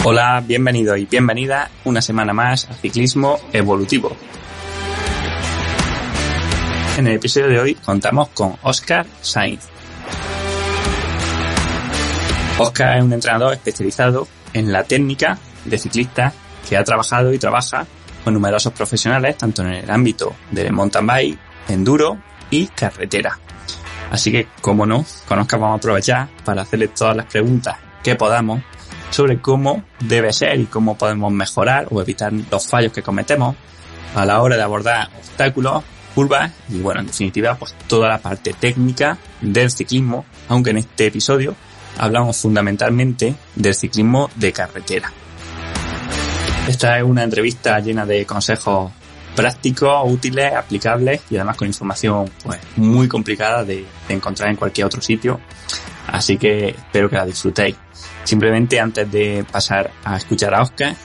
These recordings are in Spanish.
Hola, bienvenido y bienvenida una semana más a Ciclismo Evolutivo. En el episodio de hoy contamos con Óscar Sainz. Óscar es un entrenador especializado en la técnica de ciclista que ha trabajado y trabaja con numerosos profesionales tanto en el ámbito del mountain bike, enduro y carretera. Así que, como no, con Óscar vamos a aprovechar para hacerle todas las preguntas que podamos sobre cómo debe ser y cómo podemos mejorar o evitar los fallos que cometemos a la hora de abordar obstáculos, curvas y, bueno, en definitiva, pues toda la parte técnica del ciclismo, aunque en este episodio hablamos fundamentalmente del ciclismo de carretera. Esta es una entrevista llena de consejos prácticos, útiles, aplicables y además con información pues muy complicada de encontrar en cualquier otro sitio. Así que espero que la disfrutéis. Simplemente antes de pasar a escuchar a Óscar,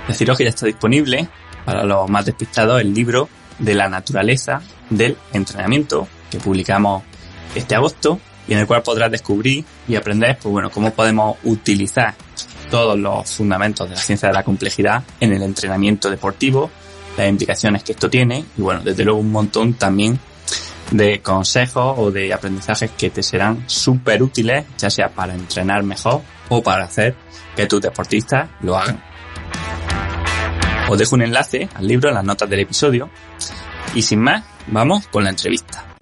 deciros que ya está disponible para los más despistados el libro de la naturaleza del entrenamiento que publicamos este agosto y en el cual podrás descubrir y aprender pues bueno, cómo podemos utilizar todos los fundamentos de la ciencia de la complejidad en el entrenamiento deportivo, las implicaciones que esto tiene y bueno, desde luego un montón también de consejos o de aprendizajes que te serán súper útiles, ya sea para entrenar mejor o para hacer que tus deportistas lo hagan. Os dejo un enlace al libro en las notas del episodio y sin más, vamos con la entrevista.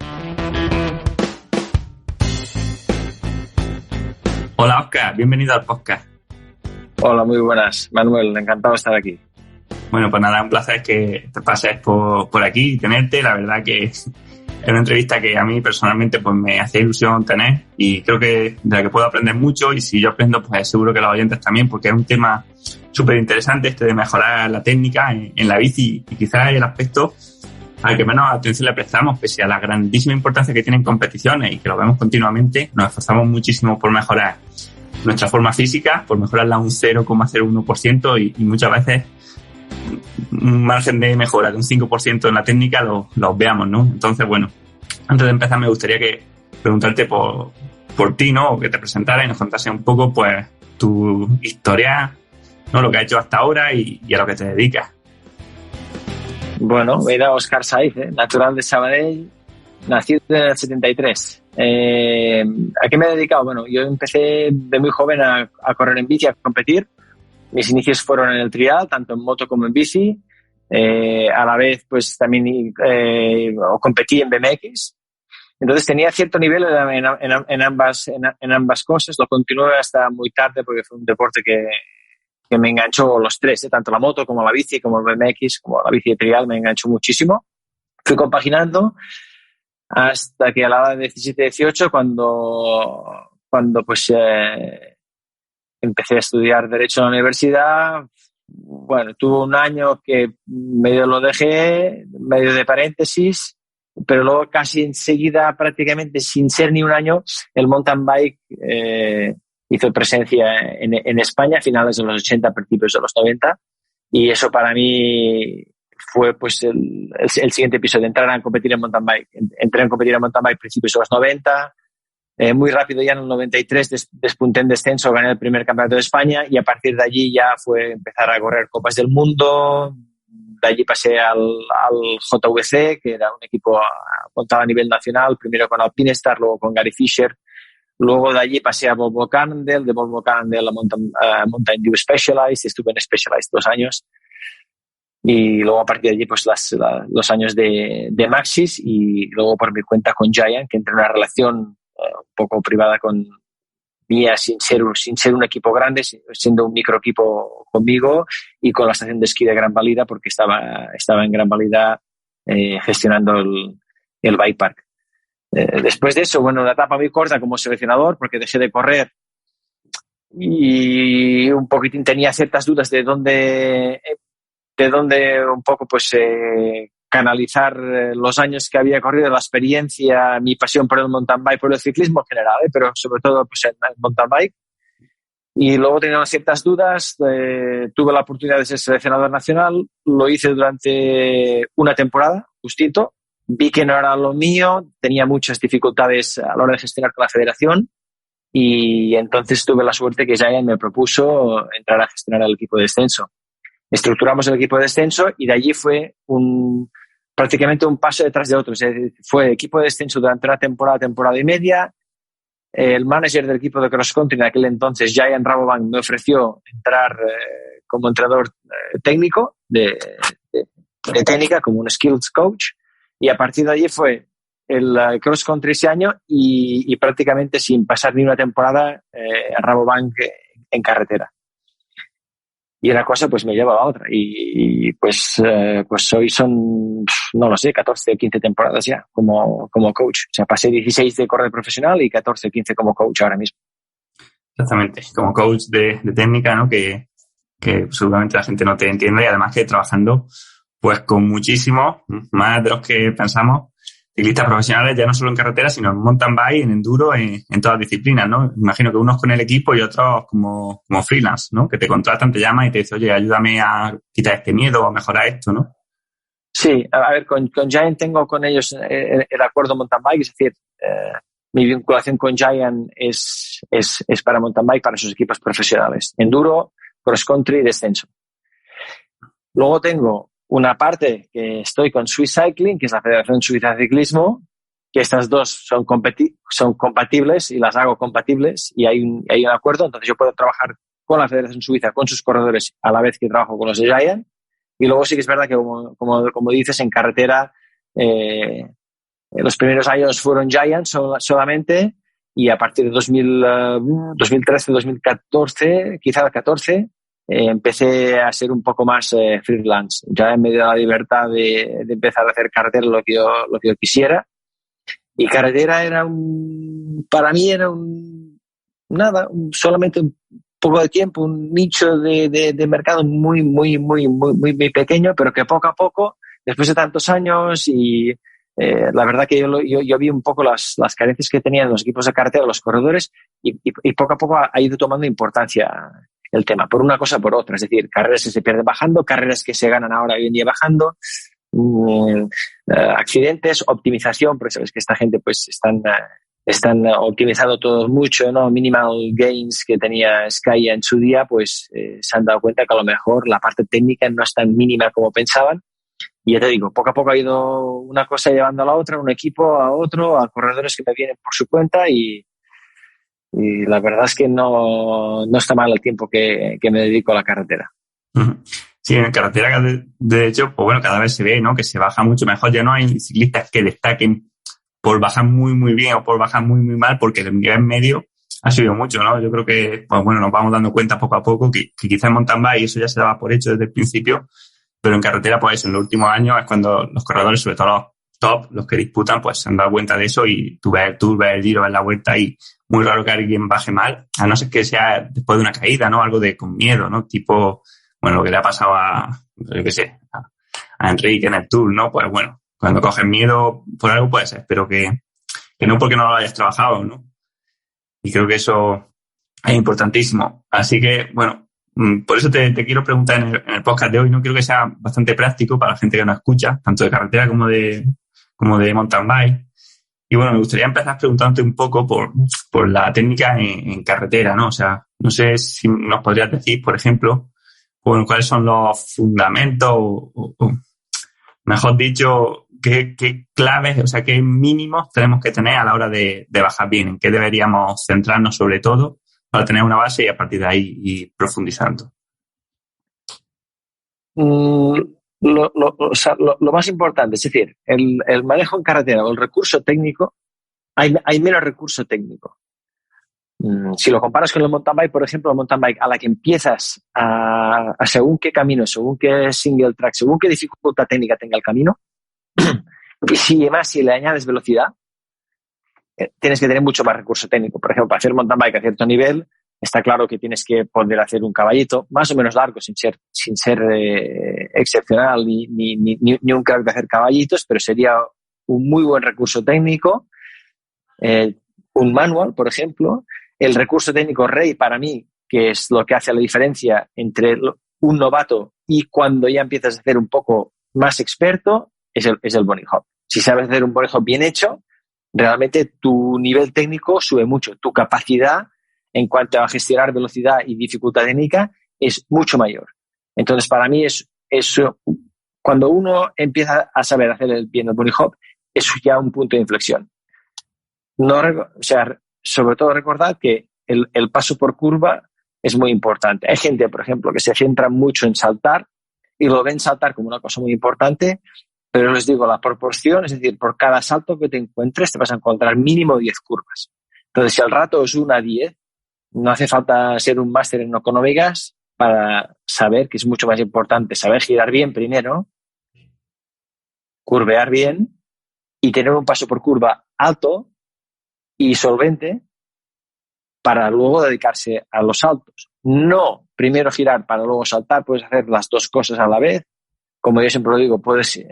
Hola Óscar, bienvenido al podcast. Hola, muy buenas, Manuel, encantado de estar aquí. Bueno, pues nada, un placer que te pases por aquí y tenerte, la verdad que es una entrevista que a mí personalmente pues me hacía ilusión tener y creo que de la que puedo aprender mucho y si yo aprendo pues seguro que los oyentes también porque es un tema súper interesante este de mejorar la técnica en la bici y quizás el aspecto al que menos atención le prestamos pese a la grandísima importancia que tienen competiciones y que lo vemos continuamente, nos esforzamos muchísimo por mejorar nuestra forma física, por mejorarla un 0,01% y muchas veces un margen de mejora de un 5% en la técnica los veamos, ¿no? Entonces, bueno, antes de empezar me gustaría preguntarte por ti, ¿no? O que te presentaras y nos contases un poco, pues, tu historia, ¿no? Lo que has hecho hasta ahora y a lo que te dedicas. Bueno, era Óscar Sainz, natural de Sabadell, nacido en el 73. ¿A qué me he dedicado? Bueno, yo empecé de muy joven a correr en bici, a competir. Mis inicios fueron en el trial, tanto en moto como en bici. A la vez, pues también competí en BMX. Entonces tenía cierto nivel en ambas cosas. Lo continué hasta muy tarde porque fue un deporte que me enganchó los tres, tanto la moto como la bici, como el BMX, como la bici de trial, me enganchó muchísimo. Fui compaginando hasta que a la edad de 17-18, cuando pues empecé a estudiar Derecho en la universidad. Bueno, tuve un año que medio lo dejé, medio de paréntesis, pero luego casi enseguida, prácticamente sin ser ni un año, el mountain bike hizo presencia en España a finales de los 80, principios de los 90, y eso para mí fue pues el siguiente episodio, entrar a competir en mountain bike. Entré a competir en mountain bike a principios de los 90, muy rápido ya en el 93 despunté en descenso, gané el primer campeonato de España y a partir de allí ya fue empezar a correr Copas del Mundo. De allí pasé al JVC, que era un equipo montado a nivel nacional, primero con Alpinestar, luego con Gary Fisher. Luego de allí pasé a Volvo Cannondale, de Volvo Cannondale a Mountain Dew Specialized, estuve en Specialized 2 años. Y luego a partir de allí pues los años de Maxxis y luego por mi cuenta con Giant, que entré en una relación un poco privada con mía sin ser un equipo grande, siendo un micro equipo conmigo y con la estación de esquí de Gran Valida porque estaba en Gran Valida gestionando el bike park. Después de eso, bueno, una etapa muy corta como seleccionador porque dejé de correr y un poquitín tenía ciertas dudas de dónde un poco pues canalizar los años que había corrido, la experiencia, mi pasión por el mountain bike, por el ciclismo en general, pero sobre todo pues, en el mountain bike. Y luego tenía ciertas dudas, tuve la oportunidad de ser seleccionador nacional, lo hice durante una temporada, justito, vi que no era lo mío, tenía muchas dificultades a la hora de gestionar con la federación y entonces tuve la suerte que Giant me propuso entrar a gestionar el equipo de descenso. Estructuramos el equipo de descenso y de allí fue prácticamente un paso detrás de otro. O sea, fue equipo de descenso durante una temporada y media. El manager del equipo de cross country en aquel entonces, Giant Rabobank, me ofreció entrar como entrenador técnico de técnica, como un skills coach, y a partir de allí fue el cross country ese año y prácticamente sin pasar ni una temporada Rabobank en carretera. Y una cosa pues me lleva a otra y pues hoy son, no lo sé, 14 o 15 temporadas ya como coach. O sea, pasé 16 de correr profesional y 14 o 15 como coach ahora mismo. Exactamente, como coach de técnica, ¿no? Que seguramente la gente no te entiende y además que trabajando pues con muchísimos, más de los que pensamos, ciclistas profesionales ya no solo en carretera, sino en mountain bike, en enduro, en todas las disciplinas, ¿no? Imagino que unos con el equipo y otros como freelance, ¿no? Que te contratan, te llaman y te dicen, oye, ayúdame a quitar este miedo o a mejorar esto, ¿no? Sí, a ver, con Giant tengo con ellos el acuerdo mountain bike, es decir, mi vinculación con Giant es para mountain bike, para sus equipos profesionales. Enduro, cross country y descenso. Luego tengo una parte que estoy con Swiss Cycling, que es la Federación Suiza de Ciclismo, que estas dos son compatibles y las hago compatibles y hay un acuerdo. Entonces yo puedo trabajar con la Federación Suiza, con sus corredores, a la vez que trabajo con los de Giant. Y luego sí que es verdad que, como dices, en carretera, los primeros años fueron Giant solamente y a partir de 2013, 2014, quizá 14, empecé a ser un poco más freelance. Ya me dio la libertad de empezar a hacer carretera lo que yo quisiera. Y carretera para mí era solamente un poco de tiempo, un nicho de mercado muy, muy, muy, muy, muy, muy pequeño, pero que poco a poco, después de tantos años y la verdad que yo vi un poco las carencias que tenían los equipos de carretera, los corredores, y poco a poco ha ido tomando importancia el tema, por una cosa por otra. Es decir, carreras que se pierden bajando, carreras que se ganan ahora hoy en día bajando, accidentes, optimización, porque sabes que esta gente pues están optimizando todo mucho, ¿no? Minimal gains que tenía Sky en su día, pues se han dado cuenta que a lo mejor la parte técnica no es tan mínima como pensaban. Y ya te digo, poco a poco ha ido una cosa llevando a la otra, un equipo a otro, a corredores que me vienen por su cuenta y la verdad es que no está mal el tiempo que me dedico a la carretera. Sí, en carretera, de hecho, pues bueno, cada vez se ve, ¿no? Que se baja mucho mejor. Ya no hay ciclistas que destaquen por bajar muy, muy bien o por bajar muy, muy mal, porque el nivel medio ha subido mucho, ¿no? Yo creo que, pues bueno, nos vamos dando cuenta poco a poco que quizás en mountain bike eso ya se daba por hecho desde el principio, pero en carretera, pues eso, en los últimos años es cuando los corredores, sobre todo los top, los que disputan, pues se han dado cuenta de eso y tú ves el Giro, ves la Vuelta y muy raro que alguien baje mal, a no ser que sea después de una caída, ¿no? Algo de con miedo, ¿no? Tipo, bueno, lo que le ha pasado a Enrique en el Tour, ¿no? Pues bueno, cuando coges miedo por algo puede ser, pero que no porque no lo hayas trabajado, ¿no? Y creo que eso es importantísimo. Así que, bueno, por eso te quiero preguntar en el podcast de hoy, ¿no? Creo que sea bastante práctico para la gente que nos escucha, tanto de carretera como de mountain bike. Y bueno, me gustaría empezar preguntándote un poco por la técnica en carretera, ¿no? O sea, no sé si nos podrías decir, por ejemplo, bueno, cuáles son los fundamentos o mejor dicho, qué claves, o sea, qué mínimos tenemos que tener a la hora de bajar bien, en qué deberíamos centrarnos sobre todo para tener una base y a partir de ahí ir profundizando. Lo más importante, es decir, el manejo en carretera o el recurso técnico, hay menos recurso técnico. Si lo comparas con el mountain bike, por ejemplo, el mountain bike a la que empiezas a según qué camino, según qué single track, según qué dificultad técnica tenga el camino, y si le añades velocidad, tienes que tener mucho más recurso técnico. Por ejemplo, para hacer mountain bike a cierto nivel, está claro que tienes que poder hacer un caballito más o menos largo, sin ser excepcional ni un crack de hacer caballitos, pero sería un muy buen recurso técnico. Un manual, por ejemplo. El recurso técnico rey para mí, que es lo que hace la diferencia entre un novato y cuando ya empiezas a ser un poco más experto, es el bunny hop. Si sabes hacer un bunny hop bien hecho, realmente tu nivel técnico sube mucho. Tu capacidad en cuanto a gestionar velocidad y dificultad técnica es mucho mayor. Entonces, para mí es cuando uno empieza a saber hacer bien el bunny hop, es ya un punto de inflexión. Sobre todo recordad que el paso por curva es muy importante. Hay gente, por ejemplo, que se centra mucho en saltar y lo ven saltar como una cosa muy importante, pero les digo, la proporción, es decir, por cada salto que te encuentres te vas a encontrar mínimo 10 curvas. Entonces, si al rato es 1 a 10, no hace falta ser un máster en económicas para saber que es mucho más importante saber girar bien primero, curvear bien y tener un paso por curva alto y solvente para luego dedicarse a los saltos. No primero girar para luego saltar, puedes hacer las dos cosas a la vez. Como yo siempre lo digo, puedes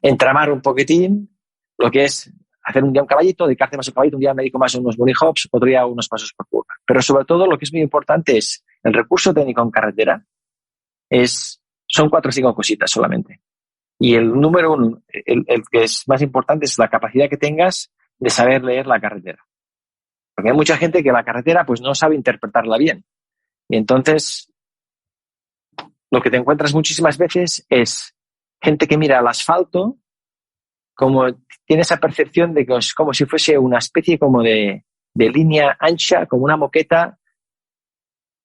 entramar un poquitín lo que es hacer un día un caballito, dedicarte más al caballito, un día me dedico más a unos bunny hops, otro día a unos pasos por curva. Pero sobre todo lo que es muy importante es el recurso técnico en carretera son 4 o 5 cositas solamente. Y el número 1, el que es más importante es la capacidad que tengas de saber leer la carretera. Porque hay mucha gente que la carretera pues no sabe interpretarla bien. Y entonces lo que te encuentras muchísimas veces es gente que mira al asfalto como tiene esa percepción de que es como si fuese una especie como de línea ancha, como una moqueta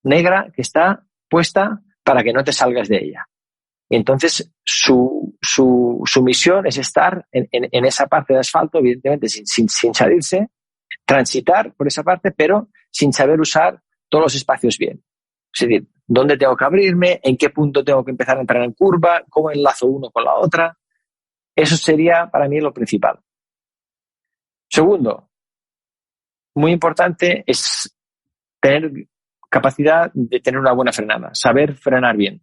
negra que está puesta para que no te salgas de ella. Y entonces su misión es estar en esa parte de asfalto, evidentemente sin salirse, transitar por esa parte, pero sin saber usar todos los espacios bien. Es decir, dónde tengo que abrirme, en qué punto tengo que empezar a entrar en curva, cómo enlazo uno con la otra. Eso sería para mí lo principal. Segundo, muy importante es tener capacidad de tener una buena frenada, saber frenar bien.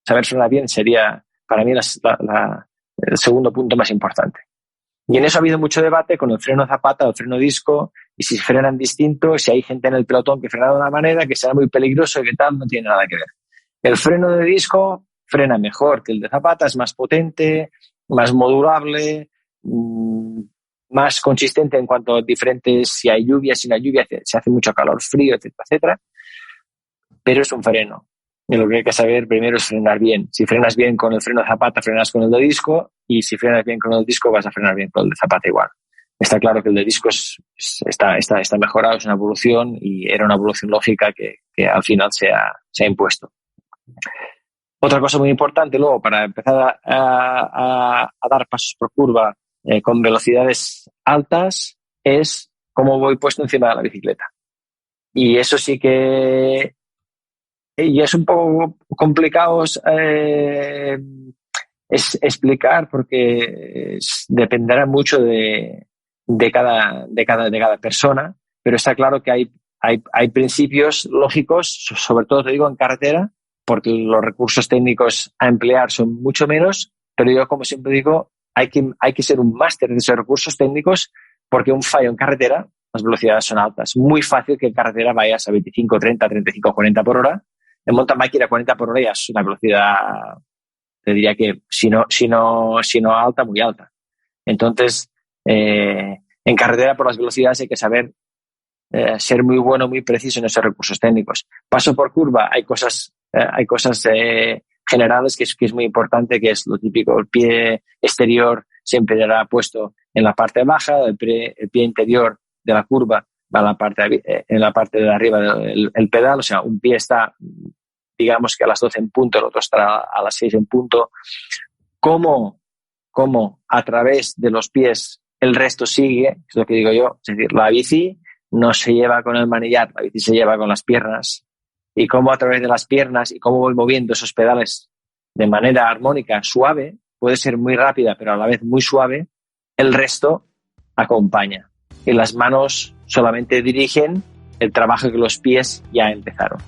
Saber frenar bien sería para mí el segundo punto más importante. Y en eso ha habido mucho debate con el freno zapata o el freno disco, y si frenan distinto, si hay gente en el pelotón que frena de una manera, que será muy peligroso y que tal, no tiene nada que ver. El freno de disco frena mejor que el de zapata, es más potente, más modulable, más consistente en cuanto a diferentes, si hay lluvia, si no hay lluvia, se hace mucho calor, frío, etcétera, etcétera. Pero es un freno. Y lo que hay que saber primero es frenar bien. Si frenas bien con el freno de zapata, frenas con el de disco, y si frenas bien con el disco, vas a frenar bien con el de zapata igual. Está claro que el de disco está mejorado, es una evolución, y era una evolución lógica que al final se ha impuesto. Otra cosa muy importante luego para empezar a dar pasos por curva con velocidades altas es cómo voy puesto encima de la bicicleta. Y eso sí que es un poco complicado explicar porque dependerá mucho de cada persona, pero está claro que hay principios lógicos, sobre todo te digo en carretera, porque los recursos técnicos a emplear son mucho menos, pero yo, como siempre digo, hay que ser un máster de esos recursos técnicos, porque un fallo en carretera, las velocidades son altas. Muy fácil que en carretera vayas a 25, 30, 35, 40 por hora. En mountain bike ir a 40 por hora ya es una velocidad, te diría que si no alta, muy alta. Entonces, en carretera por las velocidades hay que saber ser muy bueno, muy preciso en esos recursos técnicos. Paso por curva, hay cosas generales que es muy importante, que es lo típico. El pie exterior siempre será puesto en la parte baja, el pie interior de la curva va en la parte de arriba del pedal, o sea, un pie está, digamos que a las 12 en punto, el otro estará a las 6 en punto. ¿Cómo a través de los pies el resto sigue? Es lo que digo yo. Es decir, la bici no se lleva con el manillar, la bici se lleva con las piernas. Y cómo a través de las piernas y cómo voy moviendo esos pedales de manera armónica, suave, puede ser muy rápida, pero a la vez muy suave, el resto acompaña. Y las manos solamente dirigen el trabajo que los pies ya empezaron.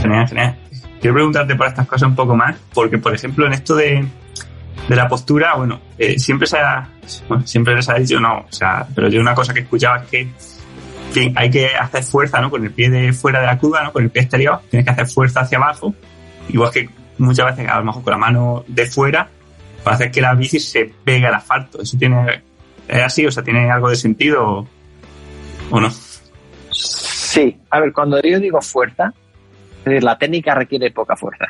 Genial. Quiero preguntarte por estas cosas un poco más, porque, por ejemplo, en esto de la postura, bueno, siempre les ha dicho no, o sea, pero yo una cosa que escuchaba es que en fin, hay que hacer fuerza, ¿no? Con el pie de fuera de la curva, ¿no? Con el pie exterior, tienes que hacer fuerza hacia abajo, igual que muchas veces, a lo mejor con la mano de fuera, para hacer que la bici se pegue al asfalto. ¿Eso es así? O sea, ¿tiene algo de sentido o no? Sí, a ver, cuando yo digo fuerza, es decir, la técnica requiere poca fuerza.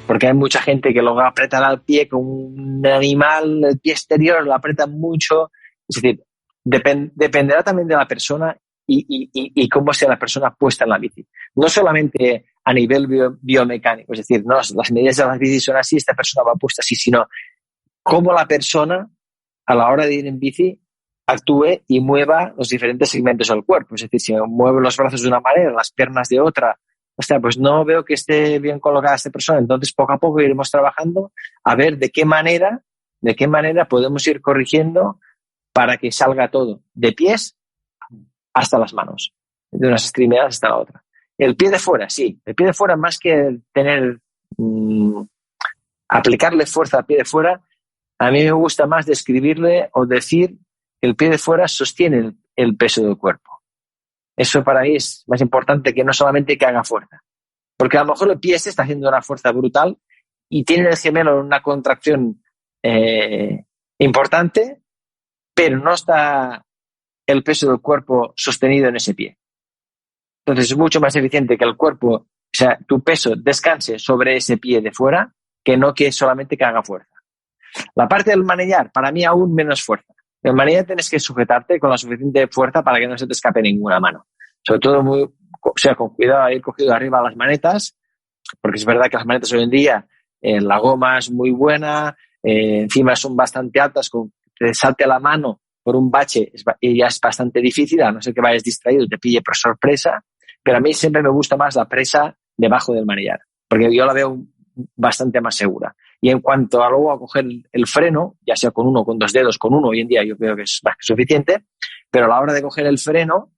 Porque hay mucha gente que luego aprieta el pie con un animal, el pie exterior, lo aprieta mucho. Es decir, dependerá también de la persona y cómo sea la persona puesta en la bici. No solamente a nivel biomecánico, es decir, no, las medidas de las bicis son así, esta persona va puesta así, sino cómo la persona a la hora de ir en bici actúe y mueva los diferentes segmentos del cuerpo. Es decir, si mueve los brazos de una manera, las piernas de otra, o sea, pues no veo que esté bien colocada esta persona. Entonces, poco a poco iremos trabajando a ver de qué manera podemos ir corrigiendo para que salga todo, de pies hasta las manos, de unas extremidades hasta la otra. El pie de fuera, sí. El pie de fuera, más que aplicarle fuerza al pie de fuera, a mí me gusta más describirle o decir que el pie de fuera sostiene el peso del cuerpo. Eso para mí es más importante que no solamente que haga fuerza. Porque a lo mejor el pie está haciendo una fuerza brutal y tiene el gemelo una contracción importante, pero no está el peso del cuerpo sostenido en ese pie. Entonces es mucho más eficiente que el cuerpo, o sea, tu peso descanse sobre ese pie de fuera que no que solamente que haga fuerza. La parte del manillar, para mí aún menos fuerza. El manillar tienes que sujetarte con la suficiente fuerza para que no se te escape ninguna mano. Sobre todo con cuidado a ir cogido arriba las manetas, porque es verdad que las manetas hoy en día, la goma es muy buena, encima son bastante altas, con que te salte la mano por un bache y ya es bastante difícil, a no ser que vayas distraído y te pille por sorpresa, pero a mí siempre me gusta más la presa debajo del manillar, porque yo la veo bastante más segura. Y en cuanto a luego a coger el freno, ya sea con uno, con dos dedos, con uno, hoy en día yo creo que es más que suficiente, pero a la hora de coger el freno,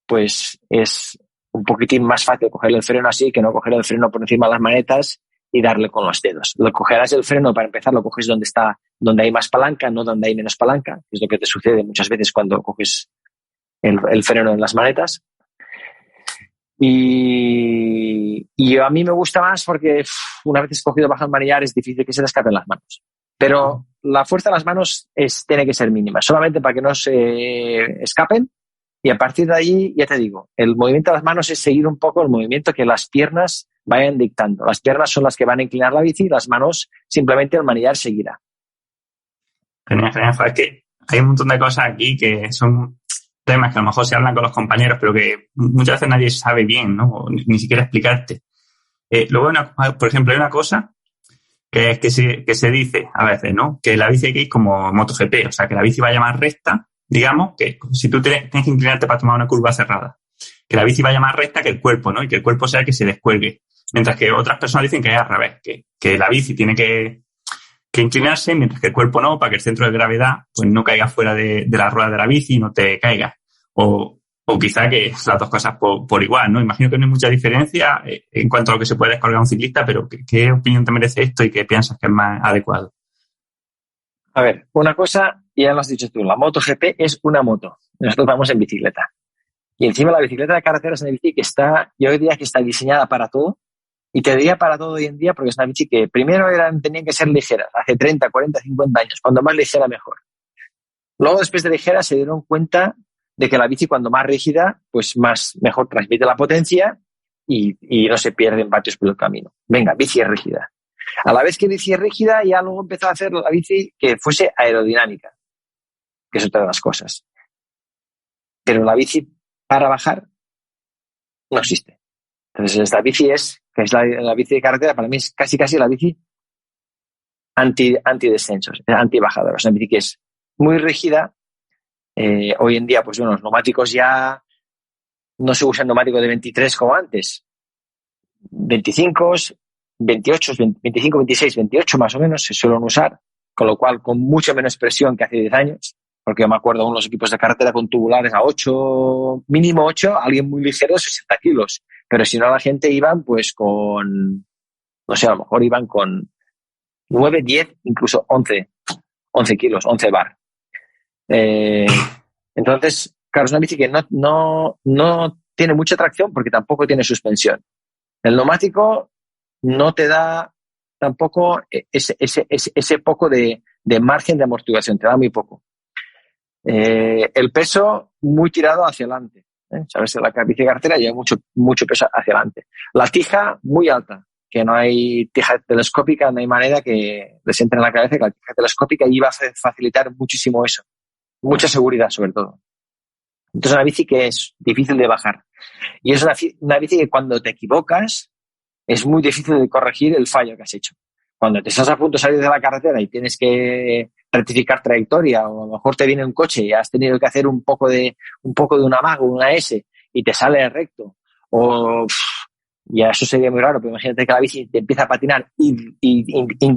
pues es un poquitín más fácil coger el freno así que no coger el freno por encima de las manetas y darle con los dedos. Lo cogerás el freno, para empezar, lo coges donde hay más palanca, no donde hay menos palanca, que es lo que te sucede muchas veces cuando coges el freno en las manetas. Y a mí me gusta más porque una vez escogido bajo el manillar es difícil que se te escapen las manos. Pero la fuerza de las manos tiene que ser mínima, solamente para que no se escapen. Y a partir de ahí, ya te digo, el movimiento de las manos es seguir un poco el movimiento que las piernas vayan dictando. Las piernas son las que van a inclinar la bici y las manos simplemente el manillar seguirá. Genial, genial. Es que hay un montón de cosas aquí que son temas que a lo mejor se hablan con los compañeros, pero que muchas veces nadie sabe bien, ¿no? O ni siquiera explicarte. Luego, por ejemplo, hay una cosa que es que se dice a veces, ¿no? Que la bici hay que ir como MotoGP, o sea, que la bici vaya más recta, digamos, que si tú tienes que inclinarte para tomar una curva cerrada, que la bici vaya más recta que el cuerpo, ¿no? Y que el cuerpo sea el que se descuelgue. Mientras que otras personas dicen que es al revés, que la bici tiene que inclinarse, mientras que el cuerpo no, para que el centro de gravedad pues no caiga fuera de la rueda de la bici y no te caiga. O quizá que las dos cosas por igual, ¿no? Imagino que no hay mucha diferencia en cuanto a lo que se puede descolgar un ciclista, pero ¿qué opinión te merece esto y qué piensas que es más adecuado? A ver, una cosa, ya lo has dicho tú, la MotoGP es una moto. Nosotros vamos en bicicleta. Y encima la bicicleta de carretera es una bici que yo diría que está diseñada para todo. Y te diría para todo hoy en día porque es una bici que primero tenían que ser ligeras, hace 30, 40, 50 años. Cuando más ligera, mejor. Luego, después de ligera, se dieron cuenta de que la bici, cuando más rígida, pues mejor transmite la potencia y no se pierden vatios por el camino. Venga, bici es rígida. A la vez que bici es rígida, ya luego empezó a hacer la bici que fuese aerodinámica, que es otra de las cosas. Pero la bici para bajar no existe. Entonces, esta bici que es la bici de carretera, para mí es casi la bici antidescensos, antibajadora. Es una bici que es muy rígida. Hoy en día, pues bueno, los neumáticos ya no se usan neumáticos de 23 como antes. 25, 28, 25, 26, 28 más o menos se suelen usar, con lo cual con mucha menos presión que hace 10 años, porque yo me acuerdo de unos equipos de carretera con tubulares a 8, mínimo 8, alguien muy ligero, 60 kilos. Pero si no, la gente iban pues con, no sé, a lo mejor iban con 9, 10, incluso 11 kilos, 11 bar. Entonces, Claro, es una bici que no tiene mucha tracción porque tampoco tiene suspensión. El neumático no te da tampoco ese poco de margen de amortiguación, te da muy poco. El peso muy tirado hacia adelante. Sabes, la bici de carretera lleva mucho peso hacia adelante. La tija muy alta, que no hay tija telescópica, no hay manera que les entre en la cabeza que la tija telescópica iba a facilitar muchísimo eso. Mucha seguridad, sobre todo. Entonces, es una bici que es difícil de bajar. Y es una bici que cuando te equivocas es muy difícil de corregir el fallo que has hecho. Cuando te estás a punto de salir de la carretera y tienes que rectificar trayectoria, o a lo mejor te viene un coche y has tenido que hacer un poco de un amago, una S, y te sale recto, o ya eso sería muy raro, pero imagínate que la bici te empieza a patinar y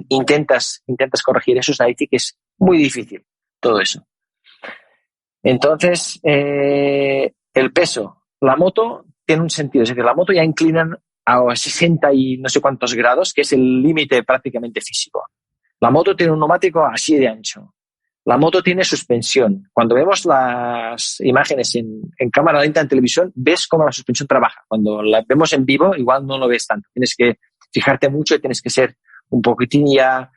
intentas corregir eso. Es una bici que es muy difícil, todo eso. Entonces, el peso, la moto tiene un sentido, es decir, la moto ya inclinan a 60 y no sé cuántos grados, que es el límite prácticamente físico. La moto tiene un neumático así de ancho. La moto tiene suspensión. Cuando vemos las imágenes en cámara lenta en televisión, ves cómo la suspensión trabaja. Cuando la vemos en vivo, igual no lo ves tanto. Tienes que fijarte mucho y tienes que ser un poquitín ya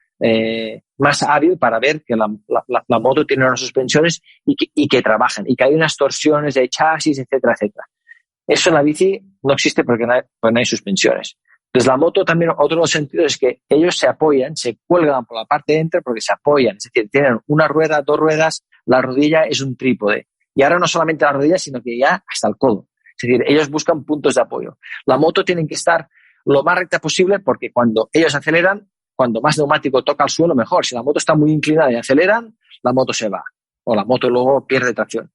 más hábil para ver que la moto tiene unas suspensiones y que trabajan, y que hay unas torsiones de chasis, etcétera, etcétera. Eso en la bici no existe porque no hay suspensiones. Entonces, la moto también, otro de los sentidos es que ellos se apoyan, se cuelgan por la parte de dentro porque se apoyan. Es decir, tienen una rueda, dos ruedas, la rodilla es un trípode. Y ahora no solamente la rodilla, sino que ya hasta el codo. Es decir, ellos buscan puntos de apoyo. La moto tiene que estar lo más recta posible porque cuando ellos aceleran, cuando más neumático toca el suelo, mejor. Si la moto está muy inclinada y aceleran, la moto se va. O la moto luego pierde tracción.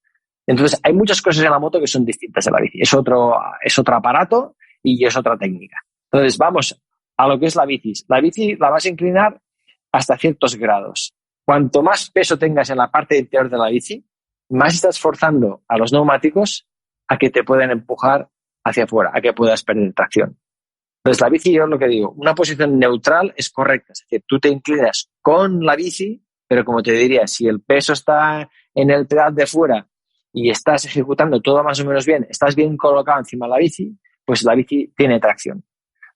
Entonces, hay muchas cosas en la moto que son distintas de la bici. Es otro aparato y es otra técnica. Entonces, vamos a lo que es la bici. La bici la vas a inclinar hasta ciertos grados. Cuanto más peso tengas en la parte interior de la bici, más estás forzando a los neumáticos a que te puedan empujar hacia afuera, a que puedas perder tracción. Entonces, la bici, yo es lo que digo, una posición neutral es correcta. Es decir, tú te inclinas con la bici, pero como te diría, si el peso está en el pedal de fuera y estás ejecutando todo más o menos bien, estás bien colocado encima de la bici, pues la bici tiene tracción.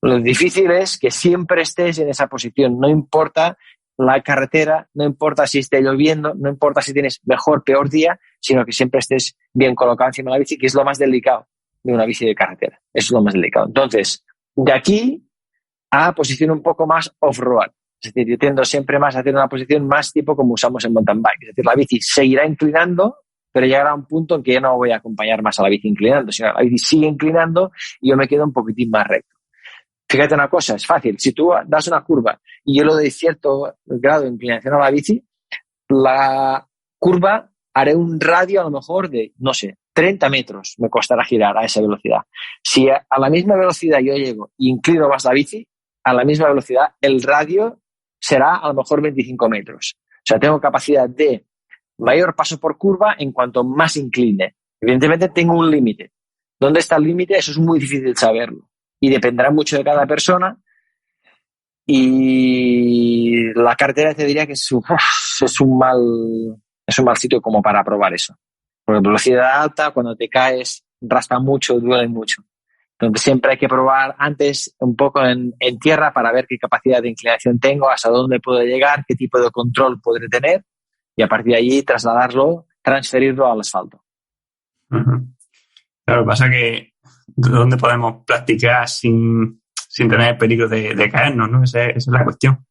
Lo difícil es que siempre estés en esa posición, no importa la carretera, no importa si esté lloviendo, no importa si tienes mejor, peor día, sino que siempre estés bien colocado encima de la bici, que es lo más delicado de una bici de carretera. Eso es lo más delicado. Entonces, de aquí a posición un poco más off-road. Es decir, yo tiendo siempre más a hacer una posición más tipo como usamos en mountain bike. Es decir, la bici seguirá inclinando, pero llegará a un punto en que yo no voy a acompañar más a la bici inclinando, sino la bici sigue inclinando y yo me quedo un poquitín más recto. Fíjate una cosa, es fácil. Si tú das una curva y yo le doy cierto grado de inclinación a la bici, la curva haré un radio a lo mejor de, no sé, 30 metros me costará girar a esa velocidad. Si a la misma velocidad yo llego e inclino más la bici, a la misma velocidad el radio será a lo mejor 25 metros. O sea, tengo capacidad de mayor paso por curva en cuanto más incline. Evidentemente tengo un límite. ¿Dónde está el límite? Eso es muy difícil saberlo. Y dependerá mucho de cada persona. Y la carretera te diría que es un mal sitio como para probar eso. Porque velocidad alta, cuando te caes, raspa mucho, duele mucho. Entonces siempre hay que probar antes un poco en tierra para ver qué capacidad de inclinación tengo, hasta dónde puedo llegar, qué tipo de control podré tener, y a partir de allí transferirlo al asfalto. Uh-huh. Claro, pasa que ¿dónde podemos practicar sin tener peligro de caernos, ¿no? Esa es la cuestión.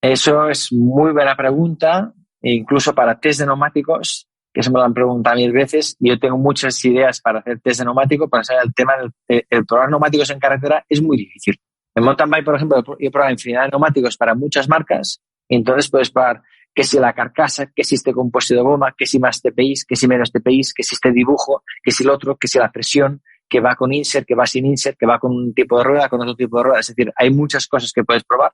Eso es muy buena pregunta, incluso para test de neumáticos, que se me lo han preguntado 1000 veces, y yo tengo muchas ideas para hacer test de neumático, para saber el tema el probar neumáticos en carretera es muy difícil. En mountain bike, por ejemplo, yo he probado infinidad de neumáticos para muchas marcas, y entonces puedes probar que si la carcasa, que si este compuesto de goma, que si más TPIs, que si menos TPIs, que si este dibujo, que si el otro, que si la presión, que va con insert, que va sin insert, que va con un tipo de rueda, con otro tipo de rueda. Es decir, hay muchas cosas que puedes probar.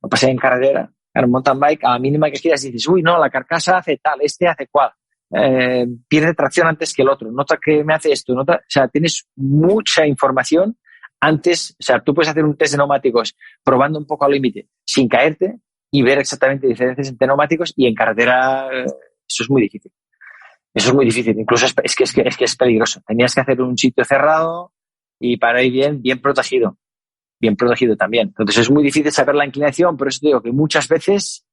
Lo pasé en carretera, en mountain bike, a la mínima que quieras dices, uy, no, la carcasa hace tal, este hace cual. Pierde tracción antes que el otro, nota que me hace esto, nota, o sea, tienes mucha información antes, o sea, tú puedes hacer un test de neumáticos probando un poco al límite sin caerte y ver exactamente diferencias entre neumáticos, y en carretera eso es muy difícil. Eso es muy difícil. Incluso es que es peligroso. Tenías que hacer un sitio cerrado y para ir bien protegido. Bien protegido también. Entonces es muy difícil saber la inclinación, por eso te digo que muchas veces,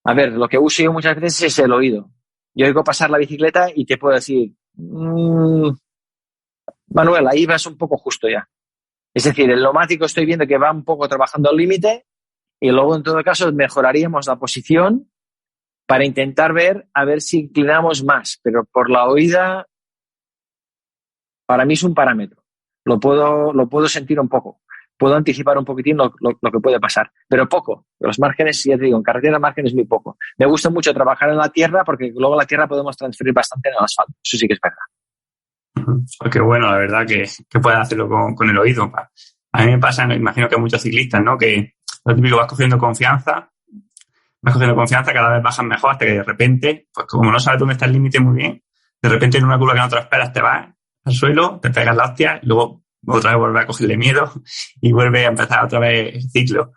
a ver, lo que uso yo muchas veces es el oído. Yo oigo pasar la bicicleta y te puedo decir, Manuel, ahí vas un poco justo ya. Es decir, el neumático estoy viendo que va un poco trabajando al límite y luego en todo caso mejoraríamos la posición para intentar ver a ver si inclinamos más, pero por la oída para mí es un parámetro. Lo puedo sentir un poco. Puedo anticipar un poquitín lo que puede pasar, pero poco. Los márgenes, ya te digo, en carretera márgenes muy poco. Me gusta mucho trabajar en la tierra porque luego la tierra podemos transferir bastante en el asfalto. Eso sí que es verdad. Pues qué bueno, la verdad, que puedes hacerlo con el oído. A mí me pasa, me imagino que a muchos ciclistas, ¿no? Que lo típico, vas cogiendo confianza, cada vez bajas mejor hasta que de repente, pues como no sabes dónde está el límite muy bien, de repente en una curva que no te lo esperas te vas al suelo, te pegas la hostia y luego otra vez vuelve a cogerle miedo y vuelve a empezar otra vez el ciclo.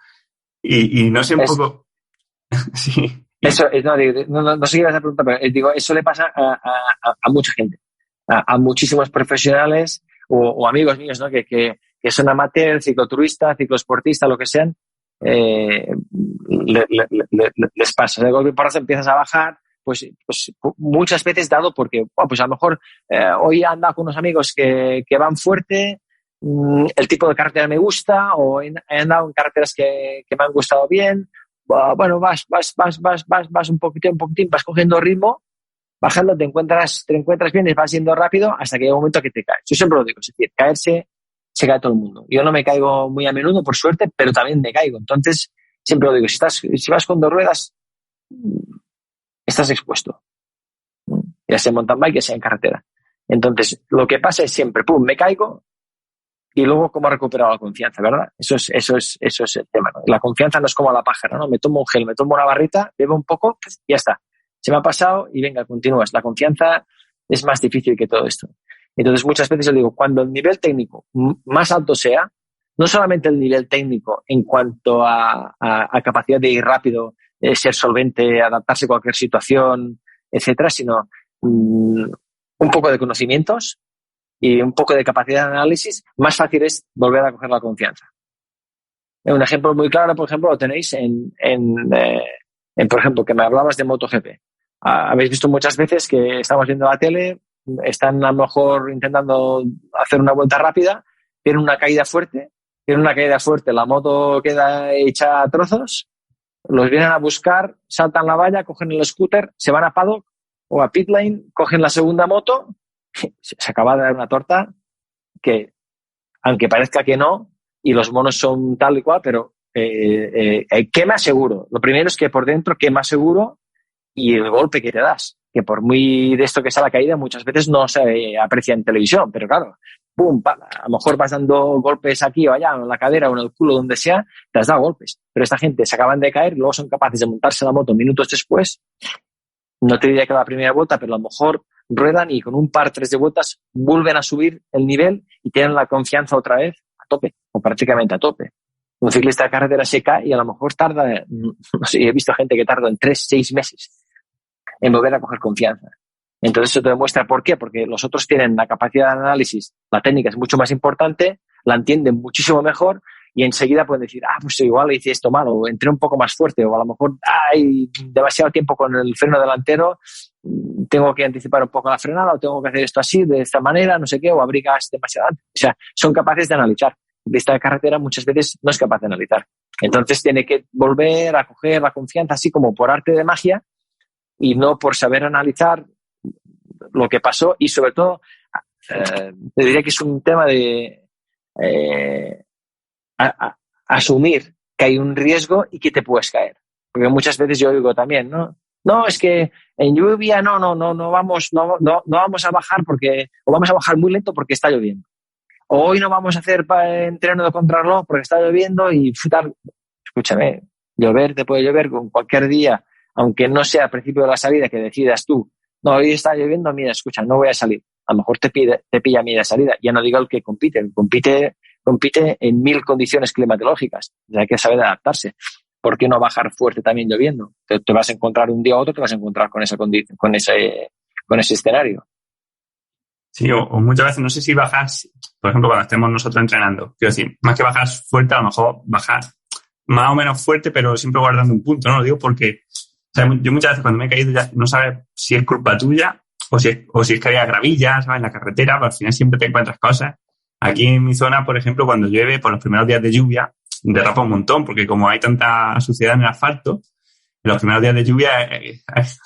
Y no sé un poco... sí. Eso, no sé qué ibas a preguntar, pero digo, eso le pasa a mucha gente, a muchísimos profesionales o amigos míos, ¿no? Que son amateurs, cicloturistas, ciclosportistas, lo que sean, les pasa. De golpe porrazo empiezas a bajar, pues muchas veces dado porque, pues a lo mejor hoy he andado con unos amigos que van fuerte, el tipo de carretera me gusta, o he andado en carreteras que me han gustado bien. Bueno, vas un poquitín, vas cogiendo ritmo, bajando, te encuentras bien y vas yendo rápido hasta que llega un momento que te caes. Yo siempre lo digo, es decir, caerse, se cae todo el mundo. Yo no me caigo muy a menudo, por suerte, pero también me caigo. Entonces, siempre lo digo, si vas con dos ruedas, estás expuesto. Ya sea en mountain bike, ya sea en carretera. Entonces, lo que pasa es siempre, me caigo y luego cómo he recuperado la confianza, ¿verdad? Eso es el tema, ¿no? La confianza no es como la pájara, ¿no? Me tomo un gel, me tomo una barrita, bebo un poco, pues ya está. Se me ha pasado y venga, continúas. La confianza es más difícil que todo esto. Entonces, muchas veces yo digo, cuando el nivel técnico más alto sea, no solamente el nivel técnico en cuanto a capacidad de ir rápido, ser solvente, adaptarse a cualquier situación, etcétera, sino un poco de conocimientos y un poco de capacidad de análisis, más fácil es volver a coger la confianza. Un ejemplo muy claro, por ejemplo, lo tenéis por ejemplo, que me hablabas de MotoGP. Habéis visto muchas veces que estamos viendo la tele, están a lo mejor intentando hacer una vuelta rápida, tienen una caída fuerte, la moto queda hecha a trozos, los vienen a buscar, saltan la valla, cogen el scooter, se van a paddock o a pit lane, cogen la segunda moto, se acaba de dar una torta que, aunque parezca que no, y los monos son tal y cual, pero quema seguro. Lo primero es que por dentro quema seguro y el golpe que te das, que por muy de esto que sea la caída, muchas veces no se aprecia en televisión, pero claro, pum, a lo mejor vas dando golpes aquí o allá, en la cadera o en el culo, donde sea, te has dado golpes. Pero esta gente se acaban de caer, luego son capaces de montarse la moto minutos después. No te diría que la primera vuelta, pero a lo mejor ruedan y con un par, 3 de vueltas vuelven a subir el nivel y tienen la confianza otra vez a tope, o prácticamente a tope. Un ciclista de carretera se cae y a lo mejor tarda, no sé, he visto gente que tarda en 3, 6 meses en volver a coger confianza. Entonces eso te demuestra por qué, porque los otros tienen la capacidad de análisis, la técnica es mucho más importante, la entienden muchísimo mejor y enseguida pueden decir, pues igual hice esto mal, o entré un poco más fuerte, o a lo mejor hay demasiado tiempo con el freno delantero, tengo que anticipar un poco la frenada, o tengo que hacer esto así, de esta manera, no sé qué, o abrir gas demasiado antes. O sea, son capaces de analizar. De esta carretera muchas veces no es capaz de analizar. Entonces tiene que volver a coger la confianza así como por arte de magia y no por saber analizar lo que pasó y sobre todo te diría que es un tema de asumir que hay un riesgo y que te puedes caer. Porque muchas veces yo digo también, no, es que en lluvia no vamos a bajar o vamos a bajar muy lento porque está lloviendo. O hoy no vamos a hacer entreno de contrarreloj porque está lloviendo y tal. Escúchame, te puede llover con cualquier día, aunque no sea al principio de la salida que decidas tú, no, hoy está lloviendo, mira, escucha, no voy a salir. A lo mejor te pilla a media salida. Ya no digo el que compite en 1000 condiciones climatológicas. Hay que saber adaptarse. ¿Por qué no bajar fuerte también lloviendo? Te vas a encontrar un día u otro, te vas a encontrar con esa con ese escenario. Sí, o muchas veces, no sé si bajas, por ejemplo, cuando estemos nosotros entrenando, quiero decir, más que bajar fuerte, a lo mejor bajar más o menos fuerte, pero siempre guardando un punto, ¿no? Lo digo porque, o sea, yo muchas veces cuando me he caído ya no sabes si es culpa tuya o si es que había gravilla, ¿sabes? En la carretera, pero al final siempre te encuentras cosas. Aquí en mi zona, por ejemplo, cuando llueve, por los primeros días de lluvia, derrapa un montón, porque como hay tanta suciedad en el asfalto, en los primeros días de lluvia,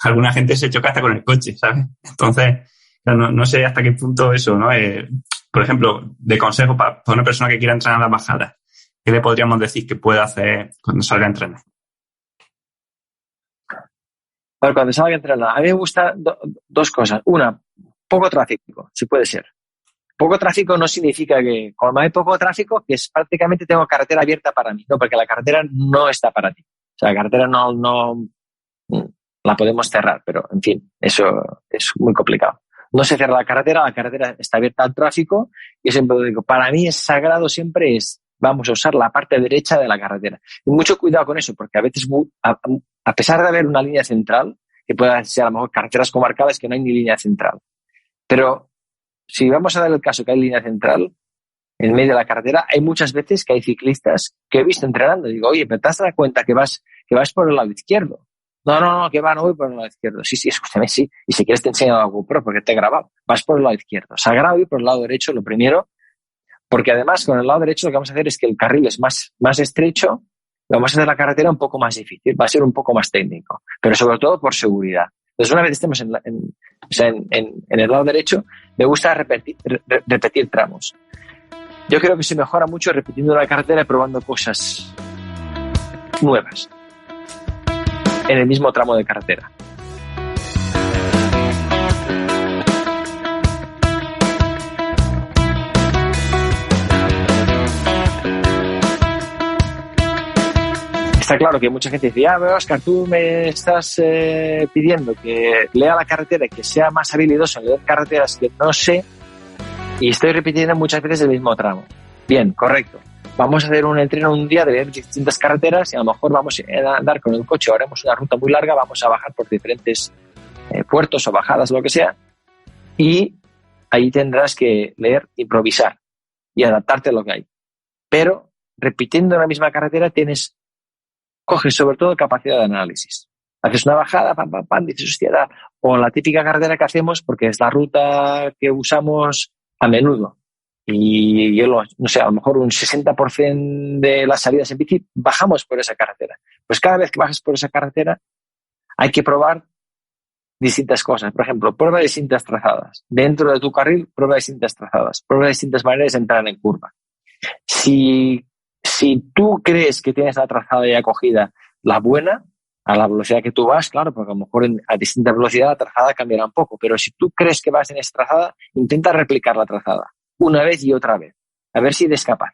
alguna gente se choca hasta con el coche, ¿sabes? Entonces, no sé hasta qué punto eso, ¿no? Por ejemplo, de consejo para una persona que quiera entrenar las bajadas, ¿qué le podríamos decir que puede hacer cuando salga a entrenar? Bueno, cuando salga a entrenar, a mí me gustan dos cosas. Una, poco tráfico, si puede ser. Poco tráfico no significa que, cuando hay poco tráfico, que es prácticamente tengo carretera abierta para mí. No, porque la carretera no está para ti. O sea, la carretera no la podemos cerrar, pero en fin, eso es muy complicado. No se cierra la carretera está abierta al tráfico. Yo siempre digo, para mí es sagrado siempre vamos a usar la parte derecha de la carretera. Y mucho cuidado con eso, porque a veces, a pesar de haber una línea central, que pueda ser a lo mejor carreteras comarcales que no hay ni línea central, pero si vamos a dar el caso que hay línea central en medio de la carretera, hay muchas veces que hay ciclistas que he visto entrenando. Digo, oye, ¿pero te has dado cuenta que vas por el lado izquierdo? No, que no voy por el lado izquierdo. Sí, escúchame, sí. Y si quieres te enseño la GoPro porque te he grabado. Vas por el lado izquierdo. Sagrado ir por el lado derecho, lo primero, porque además con el lado derecho lo que vamos a hacer es que el carril es más estrecho, vamos a hacer la carretera un poco más difícil, va a ser un poco más técnico, pero sobre todo por seguridad. Entonces, una vez estemos en el lado derecho, me gusta repetir tramos. Yo creo que se mejora mucho repitiendo la carretera y probando cosas nuevas en el mismo tramo de carretera. Está claro que mucha gente dice, Óscar, tú me estás pidiendo que lea la carretera y que sea más habilidoso en leer carreteras que no sé, y estoy repitiendo muchas veces el mismo tramo. Bien, correcto. Vamos a hacer un entreno un día de ver distintas carreteras y a lo mejor vamos a andar con el coche, haremos una ruta muy larga, vamos a bajar por diferentes puertos o bajadas, lo que sea, y ahí tendrás que leer, improvisar y adaptarte a lo que hay. Pero repitiendo la misma carretera coges sobre todo capacidad de análisis. Haces una bajada, pam, dices, hostia, o la típica carretera que hacemos porque es la ruta que usamos a menudo. Y yo no sé, a lo mejor un 60% de las salidas en bici bajamos por esa carretera. Pues cada vez que bajas por esa carretera hay que probar distintas cosas. Por ejemplo, prueba distintas trazadas. Dentro de tu carril, prueba distintas trazadas. Prueba distintas maneras de entrar en curva. Si tú crees que tienes la trazada ya cogida, la buena, a la velocidad que tú vas, claro, porque a lo mejor a distinta velocidad la trazada cambiará un poco, pero si tú crees que vas en esa trazada, intenta replicar la trazada una vez y otra vez, a ver si eres capaz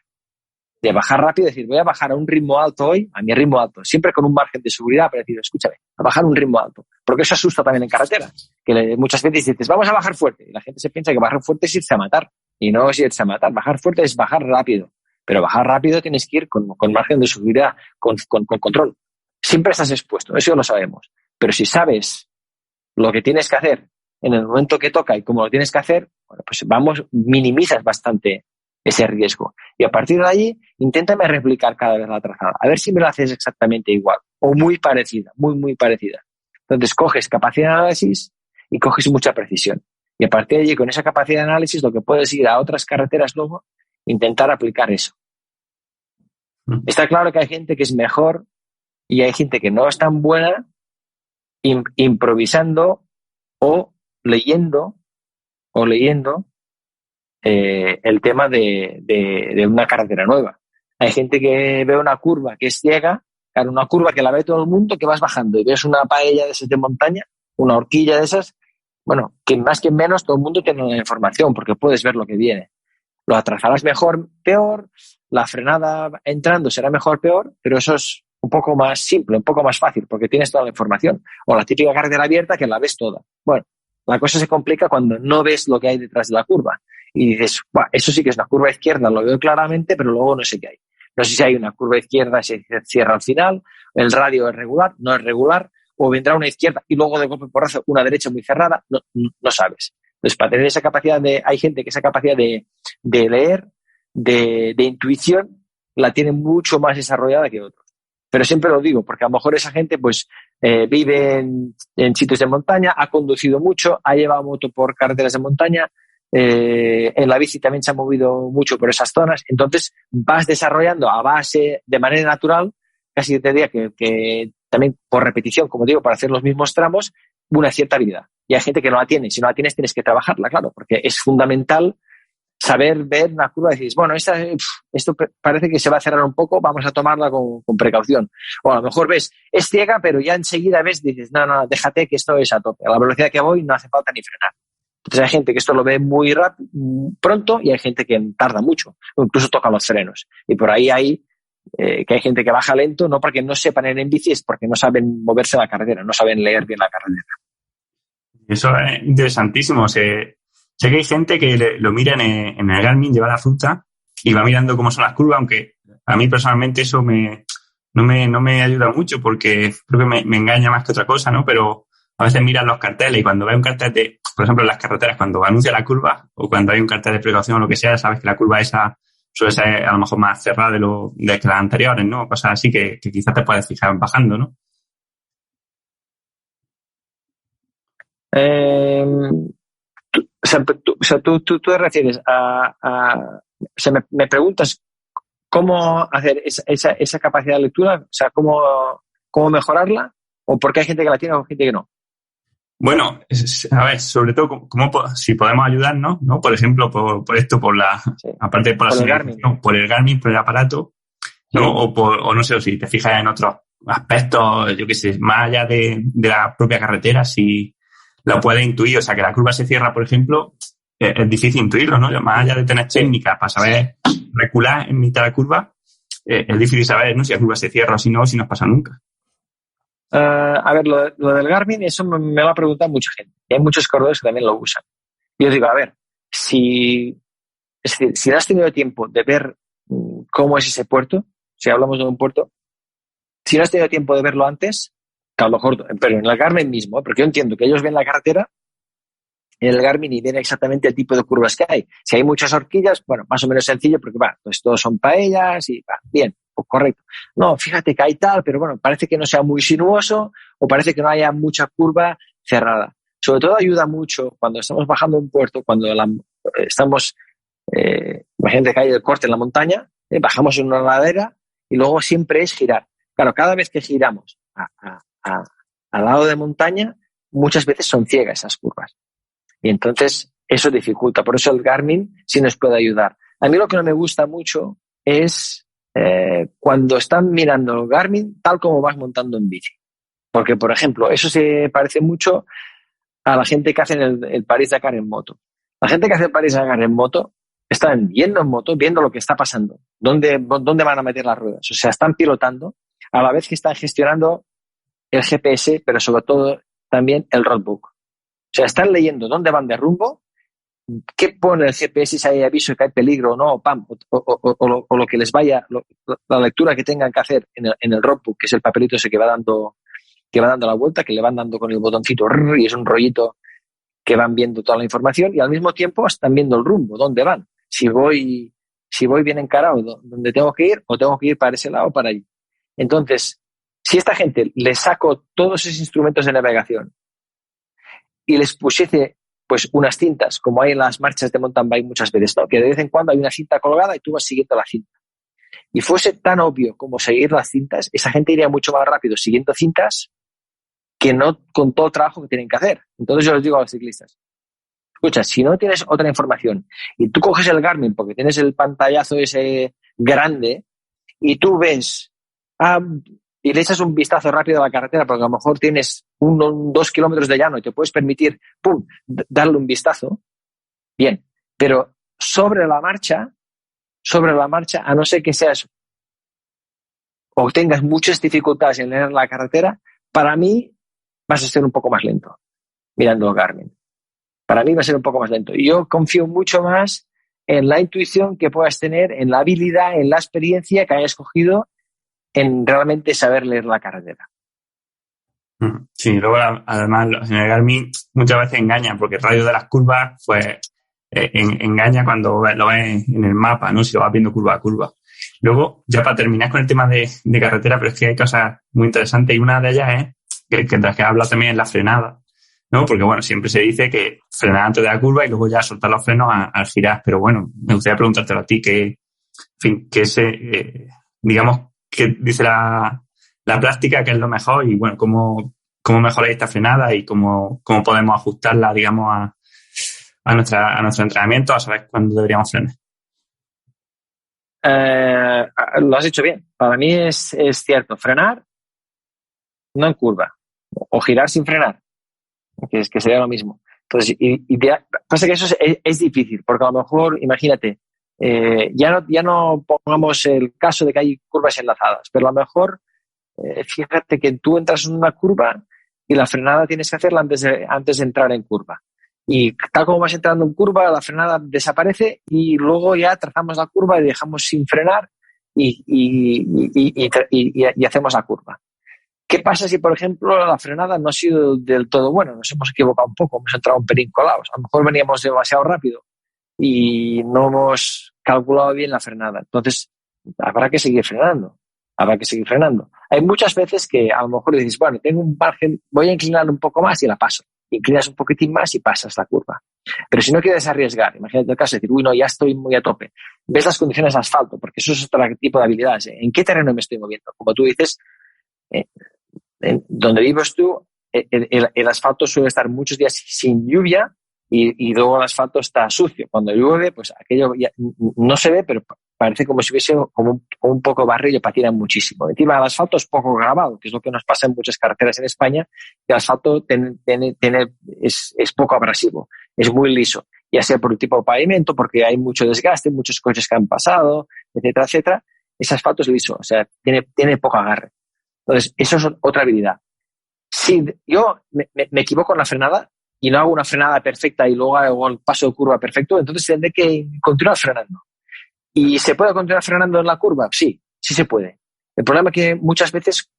de bajar rápido, decir, voy a bajar a un ritmo alto hoy, a mi ritmo alto, siempre con un margen de seguridad, pero decir, escúchame, a bajar un ritmo alto, porque eso asusta también en carretera, que muchas veces dices, vamos a bajar fuerte, y la gente se piensa que bajar fuerte es irse a matar, y no es irse a matar, bajar fuerte es bajar rápido, pero bajar rápido tienes que ir con margen de seguridad, con control. Siempre estás expuesto, eso lo sabemos. Pero si sabes lo que tienes que hacer en el momento que toca y cómo lo tienes que hacer, bueno, pues minimizas bastante ese riesgo. Y a partir de allí, inténtame replicar cada vez la trazada. A ver si me lo haces exactamente igual o muy parecida, muy parecida. Entonces coges capacidad de análisis y coges mucha precisión. Y a partir de allí, con esa capacidad de análisis, lo que puedes ir a otras carreteras luego, intentar aplicar eso. Está claro que hay gente que es mejor y hay gente que no es tan buena improvisando o leyendo el tema de una carretera nueva. Hay gente que ve una curva que es ciega, claro, una curva que la ve todo el mundo, que vas bajando y ves una paella de esas de montaña, una horquilla de esas, bueno, que más que menos todo el mundo tiene la información porque puedes ver lo que viene. Lo atrasarás mejor, peor, la frenada entrando será mejor, peor, pero eso es un poco más simple, un poco más fácil, porque tienes toda la información. O la típica carretera abierta que la ves toda. Bueno, la cosa se complica cuando no ves lo que hay detrás de la curva. Y dices, eso sí que es una curva izquierda, lo veo claramente, pero luego no sé qué hay. No sé si hay una curva izquierda, se cierra al final, el radio es regular, no es regular, o vendrá una izquierda y luego de golpe y porrazo una derecha muy cerrada, no sabes. Entonces, para tener esa capacidad hay gente que esa capacidad de leer, de intuición, la tiene mucho más desarrollada que otros. Pero siempre lo digo, porque a lo mejor esa gente pues vive en sitios de montaña, ha conducido mucho, ha llevado moto por carreteras de montaña, en la bici también se ha movido mucho por esas zonas. Entonces vas desarrollando a base, de manera natural, casi te diría que también por repetición, como digo, para hacer los mismos tramos, una cierta habilidad. Y hay gente que no la tiene. Si no la tienes, tienes que trabajarla, claro, porque es fundamental saber ver una curva y decir, bueno, esto parece que se va a cerrar un poco, vamos a tomarla con precaución. O a lo mejor ves, es ciega, pero ya enseguida dices, no, déjate que esto es a tope. A la velocidad que voy no hace falta ni frenar. Entonces hay gente que esto lo ve muy rápido, pronto, y hay gente que tarda mucho, o incluso toca los frenos. Y por ahí hay que hay gente que baja lento, no porque no sepan ir en bici, es porque no saben moverse en la carretera, no saben leer bien la carretera. Eso es interesantísmo. Sé que hay gente que lo mira en el Garmin, lleva la ruta y va mirando cómo son las curvas, aunque a mí personalmente eso no me ayuda mucho porque creo que me engaña más que otra cosa, ¿no? Pero a veces miras los carteles y cuando ves un cartel por ejemplo, en las carreteras, cuando anuncia la curva o cuando hay un cartel de precaución o lo que sea, sabes que la curva esa suele ser a lo mejor más cerrada de que las anteriores, ¿no? Cosas así que quizás te puedes fijar bajando, ¿no? Tú te refieres o sea, me preguntas cómo hacer esa capacidad de lectura, o sea, cómo mejorarla, o por qué hay gente que la tiene o gente que no. Bueno, a ver, sobre todo, si podemos ayudarnos, ¿no? Por ejemplo, por esto, Sí. aparte por la señalización, por el Garmin, por el aparato, ¿no? Sí. O no sé, o si te fijas en otros aspectos, yo qué sé, más allá de la propia carretera, si lo puedes intuir, o sea, que la curva se cierra, por ejemplo, es difícil intuirlo, ¿no? Más allá de tener técnicas para saber recular en mitad de la curva, es difícil saber, ¿no? Si la curva se cierra o si no pasa nunca. A ver, lo del Garmin, eso me lo ha preguntado mucha gente. Y hay muchos corredores que también lo usan. Yo digo, a ver, si no has tenido tiempo de ver cómo es ese puerto, si hablamos de un puerto, si no has tenido tiempo de verlo antes, que a lo mejor, pero en el Garmin mismo, porque yo entiendo que ellos ven la carretera en el Garmin y ven exactamente el tipo de curvas que hay. Si hay muchas horquillas, bueno, más o menos sencillo, porque pues todos son paellas y bien, pues correcto. No, fíjate que hay tal, pero bueno, parece que no sea muy sinuoso o parece que no haya mucha curva cerrada. Sobre todo ayuda mucho cuando estamos bajando un puerto, cuando estamos, imagínate que hay el corte en la montaña, bajamos en una ladera y luego siempre es girar. Claro, cada vez que giramos al lado de montaña, muchas veces son ciegas esas curvas. Y entonces eso dificulta. Por eso el Garmin sí nos puede ayudar. A mí lo que no me gusta mucho es cuando están mirando el Garmin tal como vas montando en bici. Porque, por ejemplo, eso se parece mucho a la gente que hace el París-Dakar en moto. La gente que hace el París-Dakar en moto están yendo en moto, viendo lo que está pasando, dónde van a meter las ruedas. O sea, están pilotando a la vez que están gestionando el GPS, pero sobre todo también el roadbook. O sea, están leyendo dónde van de rumbo, qué pone el GPS, si hay aviso de que hay peligro o no, o lo que les vaya, la lectura que tengan que hacer en el roadbook, que es el papelito ese que va dando la vuelta, que le van dando con el botoncito y es un rollito que van viendo toda la información y al mismo tiempo están viendo el rumbo, dónde van. Si voy bien encarado, dónde tengo que ir o tengo que ir para ese lado o para allí. Entonces, si a esta gente le saco todos esos instrumentos de navegación y les pusiese pues unas cintas, como hay en las marchas de mountain bike muchas veces, ¿no? Que de vez en cuando hay una cinta colgada y tú vas siguiendo la cinta. Y fuese tan obvio como seguir las cintas, esa gente iría mucho más rápido siguiendo cintas que no con todo el trabajo que tienen que hacer. Entonces yo les digo a los ciclistas, escucha, si no tienes otra información y tú coges el Garmin porque tienes el pantallazo ese grande y tú ves y le echas un vistazo rápido a la carretera porque a lo mejor tienes 2 kilómetros de llano y te puedes permitir, darle un vistazo, bien, pero sobre la marcha, a no ser que seas o tengas muchas dificultades en leer la carretera, para mí vas a ser un poco más lento mirando Garmin. Para mí va a ser un poco más lento. Y yo confío mucho más en la intuición que puedas tener, en la habilidad, en la experiencia que hayas cogido en realmente saber leer la carretera. Sí, luego además en el Garmin muchas veces engaña, porque el radio de las curvas, pues engaña cuando lo ves en el mapa, ¿no? Si lo vas viendo curva a curva. Luego, ya para terminar con el tema de carretera, pero es que hay cosas muy interesantes y una de ellas es que de las que habla también es la frenada, ¿no? Porque, bueno, siempre se dice que frenar antes de la curva y luego ya soltar los frenos al girar. Pero bueno, me gustaría preguntártelo a ti, digamos, que dice la práctica, que es lo mejor y, bueno, cómo mejorar esta frenada y cómo podemos ajustarla, digamos, a nuestro entrenamiento, a saber cuándo deberíamos frenar. Lo has dicho bien. Para mí es cierto, frenar no en curva o girar sin frenar, que sería lo mismo. Entonces, pasa que eso es difícil, porque a lo mejor, imagínate, ya no pongamos el caso de que hay curvas enlazadas, pero a lo mejor fíjate que tú entras en una curva y la frenada tienes que hacerla antes de entrar en curva. Y tal como vas entrando en curva, la frenada desaparece y luego ya trazamos la curva y dejamos sin frenar y hacemos la curva. ¿Qué pasa si, por ejemplo, la frenada no ha sido del todo buena? Nos hemos equivocado un poco, hemos entrado un pelín colados. A lo mejor veníamos demasiado rápido y no hemos calculado bien la frenada. Entonces, habrá que seguir frenando. Hay muchas veces que a lo mejor dices, bueno, tengo un margen, voy a inclinar un poco más y la paso. Inclinas un poquitín más y pasas la curva. Pero si no quieres arriesgar, imagínate el caso de decir, uy, no, ya estoy muy a tope. Ves las condiciones de asfalto, porque eso es otro tipo de habilidades. ¿En qué terreno me estoy moviendo? Como tú dices, donde vives tú, el asfalto suele estar muchos días sin lluvia y luego el asfalto está sucio. Cuando llueve, pues aquello ya no se ve, pero parece como si hubiese como un poco de barro y patina muchísimo. Encima, el asfalto es poco grabado, que es lo que nos pasa en muchas carreteras en España, que el asfalto es poco abrasivo, es muy liso, ya sea por el tipo de pavimento, porque hay mucho desgaste, muchos coches que han pasado, etcétera, etcétera. Ese asfalto es liso, o sea, tiene poco agarre. Entonces, eso es otra habilidad. Si yo me equivoco en la frenada y no hago una frenada perfecta y luego hago el paso de curva perfecto, entonces tendré que continuar frenando. ¿Y se puede continuar frenando en la curva? Sí se puede. El problema es que muchas veces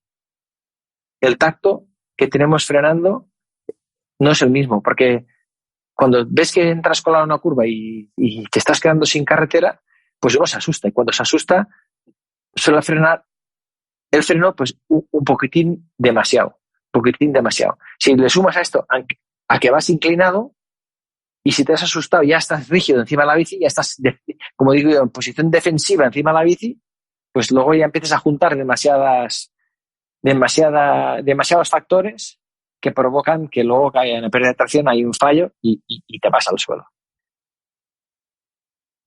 el tacto que tenemos frenando no es el mismo, porque cuando ves que entras colado en una curva y te estás quedando sin carretera, pues uno se asusta. Y cuando se asusta, suele frenar el freno pues un poquitín demasiado. Si le sumas a esto a que vas inclinado y si te has asustado ya estás rígido encima de la bici, ya estás, como digo yo, en posición defensiva encima de la bici, pues luego ya empiezas a juntar demasiados factores que provocan que luego caiga en la pérdida de tracción, hay un fallo y te vas al suelo.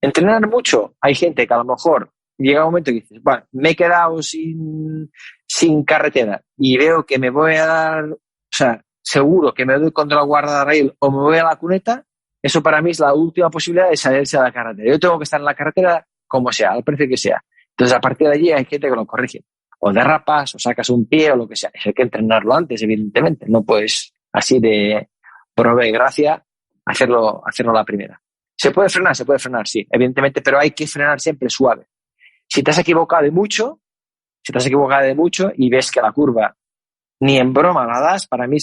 Entrenar mucho, hay gente que a lo mejor llega un momento y dices, bueno, me he quedado sin carretera y veo que me voy a dar, o sea, seguro que me doy contra la guardarraíl o me voy a la cuneta, eso para mí es la última posibilidad de salirse a la carretera. Yo tengo que estar en la carretera como sea, al precio que sea. Entonces, a partir de allí hay gente que lo corrige. O derrapas, o sacas un pie, o lo que sea. Eso hay que entrenarlo antes, evidentemente. No puedes, así de prove gracia, hacerlo a la primera. ¿Se puede frenar? Sí, evidentemente, pero hay que frenar siempre suave. Si te has equivocado de mucho y ves que la curva ni en broma la das, para mí,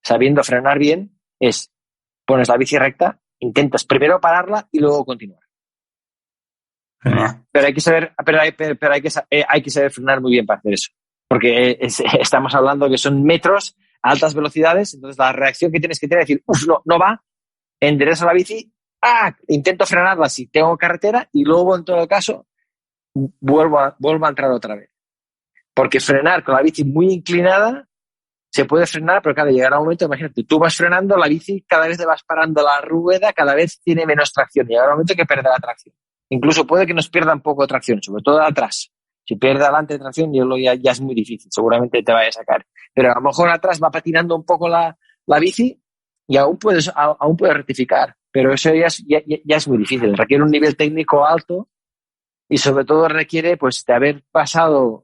sabiendo frenar bien, pones la bici recta, intentas primero pararla y luego continuar. Pero hay que saber, hay que saber frenar muy bien para hacer eso. Porque estamos hablando que son metros a altas velocidades, entonces la reacción que tienes que tener es decir, no va, enderezo la bici, intento frenarla si tengo carretera y luego en todo caso vuelvo a entrar otra vez. Porque frenar con la bici muy inclinada se puede frenar, pero claro, llegará un momento, imagínate, tú vas frenando, la bici cada vez te vas parando la rueda, cada vez tiene menos tracción. Llegará un momento que perderá la tracción. Incluso puede que nos pierda un poco de tracción, sobre todo atrás. Si pierde adelante de tracción, ya es muy difícil, seguramente te vaya a sacar. Pero a lo mejor atrás va patinando un poco la bici y aún puedes rectificar. Pero eso ya es muy difícil, requiere un nivel técnico alto y sobre todo requiere pues de haber pasado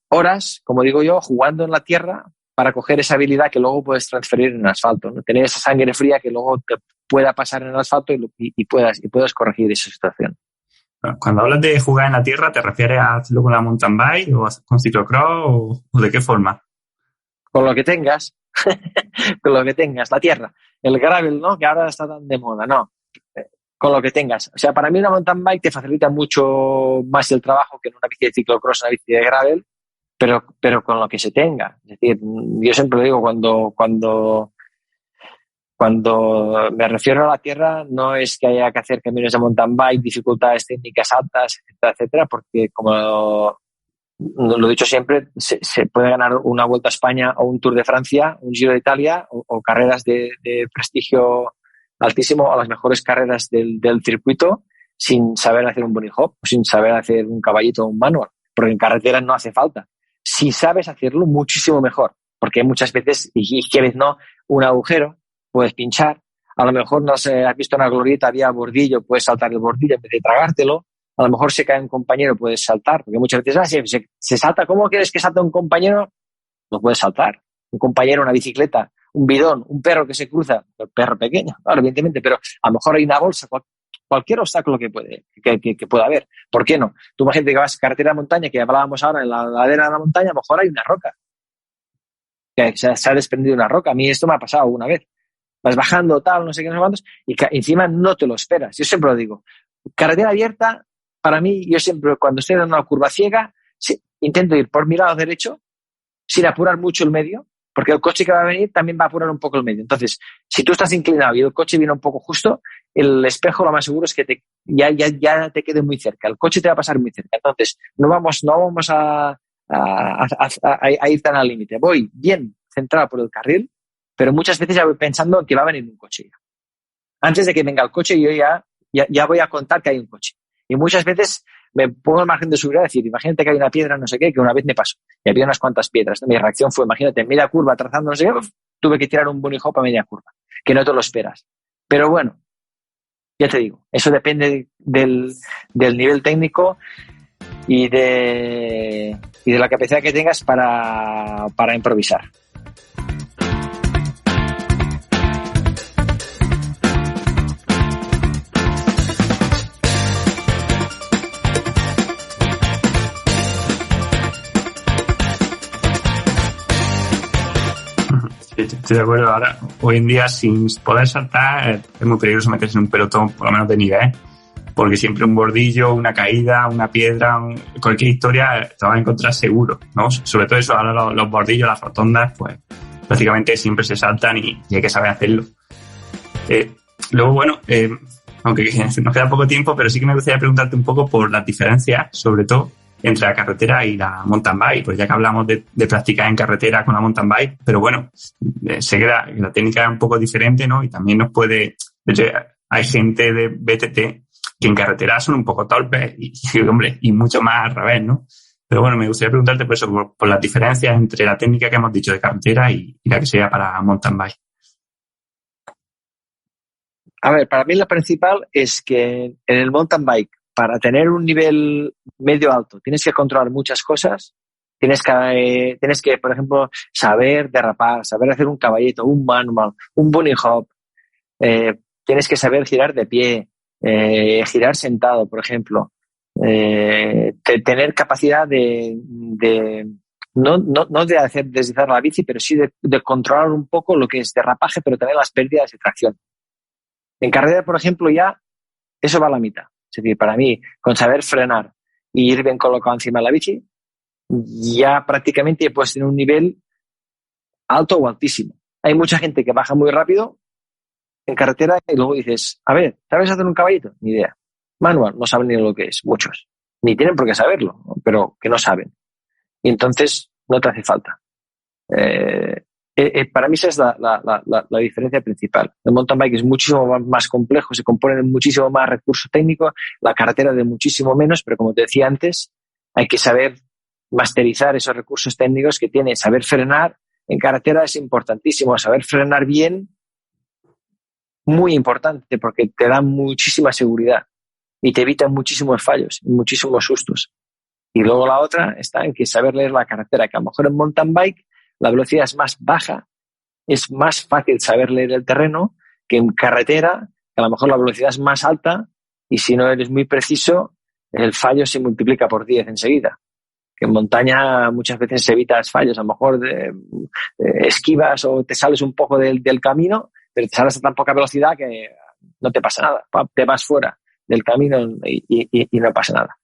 horas, como digo yo, jugando en la tierra para coger esa habilidad que luego puedes transferir en el asfalto, ¿no? Tener esa sangre fría que luego te pueda pasar en el asfalto y puedas corregir esa situación. Cuando hablas de jugar en la tierra, ¿te refieres a hacerlo con la mountain bike o con ciclocross o de qué forma? Con lo que tengas, con lo que tengas, la tierra, el gravel, ¿no? Que ahora está tan de moda, no. Con lo que tengas. O sea, para mí una mountain bike te facilita mucho más el trabajo que en una bici de ciclocross, una bici de gravel, pero con lo que se tenga. Es decir, yo siempre digo, cuando me refiero a la tierra, no es que haya que hacer caminos de mountain bike, dificultades técnicas altas, etcétera, etcétera, porque como lo he dicho siempre, se puede ganar una Vuelta a España o un Tour de Francia, un Giro de Italia o carreras de prestigio altísimo o las mejores carreras del circuito sin saber hacer un bunny hop o sin saber hacer un caballito o un manual, porque en carretera no hace falta. Si sabes hacerlo, muchísimo mejor, porque hay muchas veces, y quieres no, un agujero, puedes pinchar, a lo mejor no sé, has visto una glorieta, había bordillo, puedes saltar el bordillo en vez de tragártelo, a lo mejor se cae un compañero, puedes saltar, porque muchas veces se salta, ¿cómo quieres que salte un compañero? No puedes saltar. Un compañero, una bicicleta, un bidón, un perro que se cruza, un perro pequeño, claro, evidentemente, pero a lo mejor hay una bolsa, cualquier obstáculo que pueda haber. ¿Por qué no? Tú imagínate que vas carretera de montaña, que hablábamos ahora en la ladera de la montaña, a lo mejor hay una roca, que se ha desprendido una roca. A mí esto me ha pasado una vez. Vas bajando, tal, no sé qué, no sé cuántos, y encima no te lo esperas. Yo siempre lo digo. Carretera abierta, para mí, yo siempre, cuando estoy dando una curva ciega, intento ir por mi lado derecho, sin apurar mucho el medio, porque el coche que va a venir también va a apurar un poco el medio. Entonces, si tú estás inclinado y el coche viene un poco justo, el espejo lo más seguro es que ya te quede muy cerca. El coche te va a pasar muy cerca. Entonces, no vamos a ir tan al límite. Voy bien centrado por el carril, pero muchas veces ya voy pensando que va a venir un coche. Antes de que venga el coche, yo ya voy a contar que hay un coche. Y muchas veces me pongo el margen de seguridad, decir, imagínate que hay una piedra, no sé qué, que una vez me pasó. Y había unas cuantas piedras. Mi reacción fue, imagínate, en media curva, trazando no sé qué, tuve que tirar un bunny hop a media curva, que no te lo esperas. Pero bueno, ya te digo, eso depende del nivel técnico y de la capacidad que tengas para improvisar. Estoy de acuerdo. Ahora, hoy en día, sin poder saltar, es muy peligroso meterse en un pelotón, por lo menos de nivel, porque siempre un bordillo, una caída, una piedra, cualquier historia te vas a encontrar seguro, ¿no? Sobre todo eso, ahora los bordillos, las rotondas, pues prácticamente siempre se saltan y hay que saber hacerlo. Luego, bueno, aunque nos queda poco tiempo, pero sí que me gustaría preguntarte un poco por las diferencias, sobre todo, entre la carretera y la mountain bike, pues ya que hablamos de practicar en carretera con la mountain bike, pero bueno, sé que la técnica es un poco diferente, ¿no? Y también nos puede, de hecho, hay gente de BTT que en carretera son un poco torpes y mucho más al revés, ¿no? Pero bueno, me gustaría preguntarte por eso, por las diferencias entre la técnica que hemos dicho de carretera y la que sería para mountain bike. A ver, para mí la principal es que en el mountain bike, para tener un nivel medio alto, tienes que controlar muchas cosas. Tienes que, por ejemplo, saber derrapar, saber hacer un caballito, un manual, un bunny hop. Tienes que saber girar de pie, girar sentado, por ejemplo. Tener capacidad no de hacer deslizar la bici, pero sí de controlar un poco lo que es derrapaje, pero también las pérdidas de tracción. En carrera, por ejemplo, ya eso va a la mitad. Es decir, para mí, con saber frenar y ir bien colocado encima de la bici, ya prácticamente puedes tener un nivel alto o altísimo. Hay mucha gente que baja muy rápido en carretera y luego dices, a ver, ¿sabes hacer un caballito? Ni idea. Manual, no saben ni lo que es, muchos. Ni tienen por qué saberlo, ¿no? Pero que no saben. Y entonces no te hace falta. Para mí esa es la diferencia principal. El mountain bike es muchísimo más complejo, se compone de muchísimo más recursos técnicos, la carretera de muchísimo menos, pero como te decía antes, hay que saber masterizar esos recursos técnicos que tiene. Saber frenar en carretera es importantísimo, saber frenar bien, muy importante, porque te da muchísima seguridad y te evita muchísimos fallos y muchísimos sustos. Y luego la otra está en que saber leer la carretera, que a lo mejor en mountain bike la velocidad es más baja, es más fácil saber leer el terreno que en carretera, que a lo mejor la velocidad es más alta y si no eres muy preciso, el fallo se multiplica por 10 enseguida. Que en montaña muchas veces evitas fallos, a lo mejor esquivas o te sales un poco del camino, pero te sales a tan poca velocidad que no te pasa nada. Te vas fuera del camino y no pasa nada.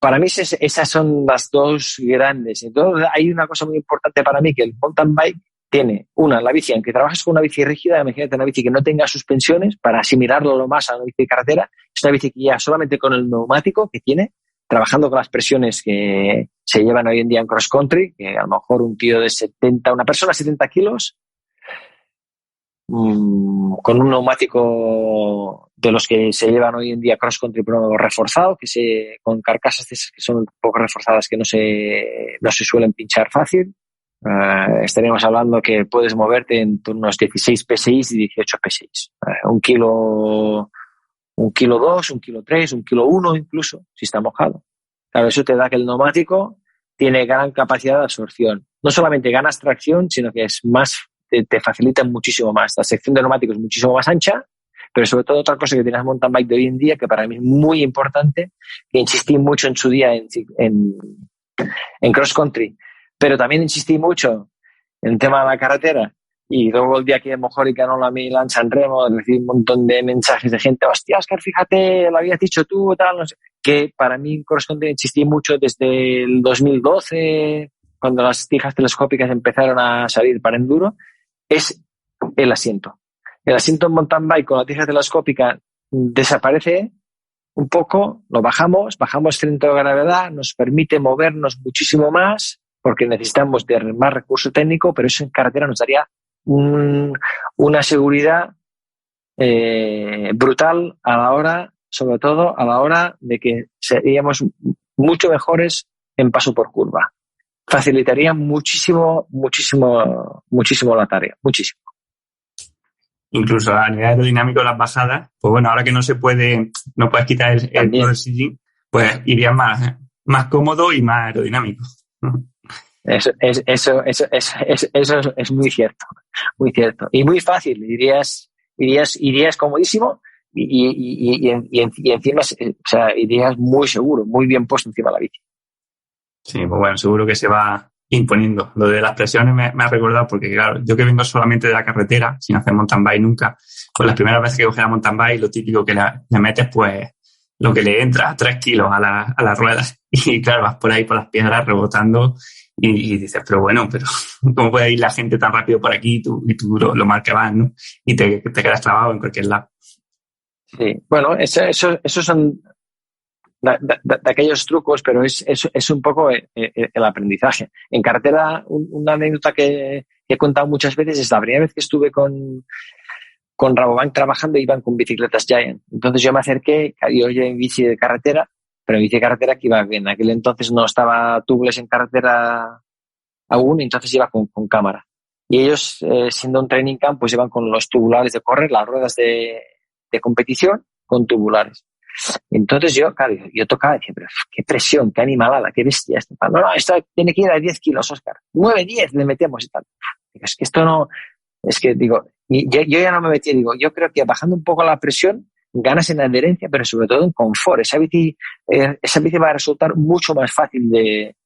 Para mí esas son las dos grandes. Entonces hay una cosa muy importante para mí, que el mountain bike tiene la bici, aunque trabajes con una bici rígida, imagínate una bici que no tenga suspensiones, para asimilarlo lo más a una bici de carretera, es una bici que ya solamente con el neumático que tiene, trabajando con las presiones que se llevan hoy en día en cross country, que a lo mejor una persona de 70 kilos, con un neumático de los que se llevan hoy en día cross country pero reforzado, con carcasas que son un poco reforzadas, que no se suelen pinchar fácil. Estaríamos hablando que puedes moverte entre unos 16 PSI y 18 PSI. Un kilo 2, un kilo 3, un kilo 1 incluso, si está mojado. Claro, eso te da que el neumático tiene gran capacidad de absorción. No solamente ganas tracción, sino que es más, te facilita muchísimo más. La sección de neumáticos es muchísimo más ancha, pero sobre todo otra cosa que tiene el mountain bike de hoy en día, que para mí es muy importante, que insistí mucho en su día en cross country, pero también insistí mucho en el tema de la carretera, y luego el día que a lo mejor y ganó la Milán San Remo, recibí un montón de mensajes de gente, hostia, Óscar, fíjate, lo habías dicho tú, tal, no sé. Que para mí en cross country insistí mucho desde el 2012, cuando las tijas telescópicas empezaron a salir para enduro, es el asiento. El asiento en mountain bike con la tija telescópica desaparece un poco, lo bajamos centro de gravedad, nos permite movernos muchísimo más, porque necesitamos de más recurso técnico, pero eso en carretera nos daría una seguridad brutal sobre todo a la hora de que seríamos mucho mejores en paso por curva. Facilitaría muchísimo la tarea, muchísimo. Incluso a nivel aerodinámico las bajadas, pues bueno, ahora que no puedes quitar el power sitting, pues iría más cómodo y más aerodinámico. Eso es muy cierto, muy cierto. Y muy fácil, irías comodísimo y encima, o sea, irías muy seguro, muy bien puesto encima de la bici. Sí, pues bueno, seguro que se va imponiendo. Lo de las presiones me ha recordado, porque claro, yo que vengo solamente de la carretera, sin hacer mountain bike nunca, pues las primeras veces que cogí la mountain bike, lo típico que le metes, pues lo que le entra, 3 kilos a las ruedas. Y claro, vas por ahí por las piedras rebotando y dices, pero ¿cómo puede ir la gente tan rápido por aquí y tú lo mal que vas, ¿no? Y te quedas clavado en cualquier lado. Sí, bueno, esos son de aquellos trucos, pero es un poco el aprendizaje. En carretera, una anécdota que he contado muchas veces es la primera vez que estuve con Rabobank trabajando, iban con bicicletas Giant. Entonces yo me acerqué, yo en bici de carretera, pero en bici de carretera que iba bien. En aquel entonces no estaba tubeless en carretera aún, entonces iba con cámara. Y ellos, siendo un training camp, pues iban con los tubulares de correr, las ruedas de competición con tubulares. Entonces yo tocaba y decía, pero qué presión, qué animalada, qué bestia. No, esto tiene que ir a 10 kilos, Óscar. 9, 10 le metemos y tal. Es que esto no... Es que digo, yo ya no me metí, digo, yo creo que bajando un poco la presión ganas en adherencia, pero sobre todo en confort. Esa bici va a resultar mucho más fácil de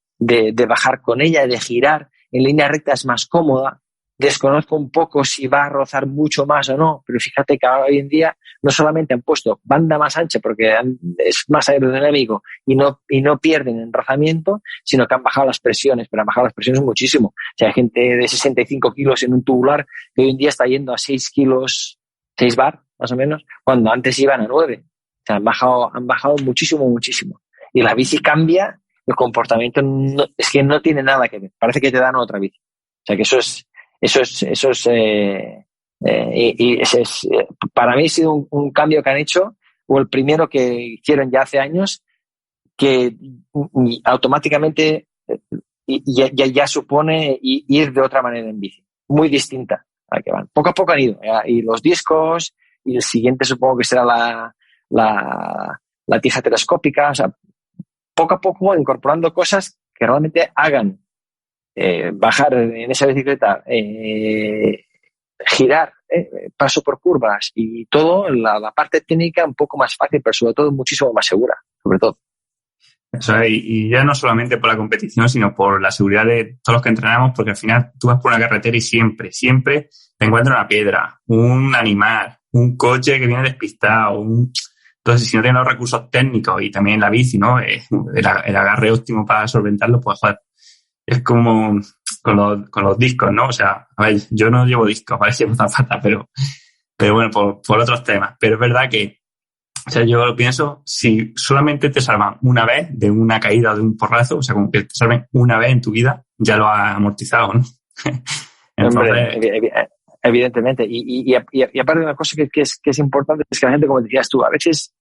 bajar con ella, de girar. En línea recta es más cómoda. Desconozco un poco si va a rozar mucho más o no, pero fíjate que ahora hoy en día no solamente han puesto banda más ancha porque es más aerodinámico y no pierden en rozamiento, sino que han bajado las presiones, pero han bajado las presiones muchísimo. O sea, hay gente de 65 kilos en un tubular que hoy en día está yendo a 6 kilos, 6 bar, más o menos, cuando antes iban a 9. O sea, han bajado muchísimo. Y la bici cambia, el comportamiento es que no tiene nada que ver. Parece que te dan otra bici. O sea, que eso es para mí ha sido un cambio que han hecho, o el primero que hicieron ya hace años, que automáticamente ya supone ir de otra manera en bici, muy distinta a la que van. Poco a poco han ido, y los discos, y el siguiente supongo que será la tija telescópica, o sea, poco a poco incorporando cosas que realmente hagan bajar en esa bicicleta girar, paso por curvas y todo, la parte técnica un poco más fácil, pero sobre todo muchísimo más segura, sobre todo. Eso es, y ya no solamente por la competición, sino por la seguridad de todos los que entrenamos, porque al final tú vas por una carretera y siempre te encuentras una piedra, un animal, un coche que viene despistado, entonces si no tienes los recursos técnicos y también la bici, ¿no? El agarre óptimo para solventarlo, pues joder, es como con los discos, ¿no? O sea, a ver, yo no llevo discos, ¿vale? Llevo zapatas, pero bueno, por otros temas. Pero es verdad que, o sea, yo lo pienso, si solamente te salvan una vez de una caída o de un porrazo, o sea, como que te salven una vez en tu vida, ya lo has amortizado, ¿no? Entonces... Hombre, evidentemente. Y aparte de una cosa que es importante es que la gente, como decías tú, a veces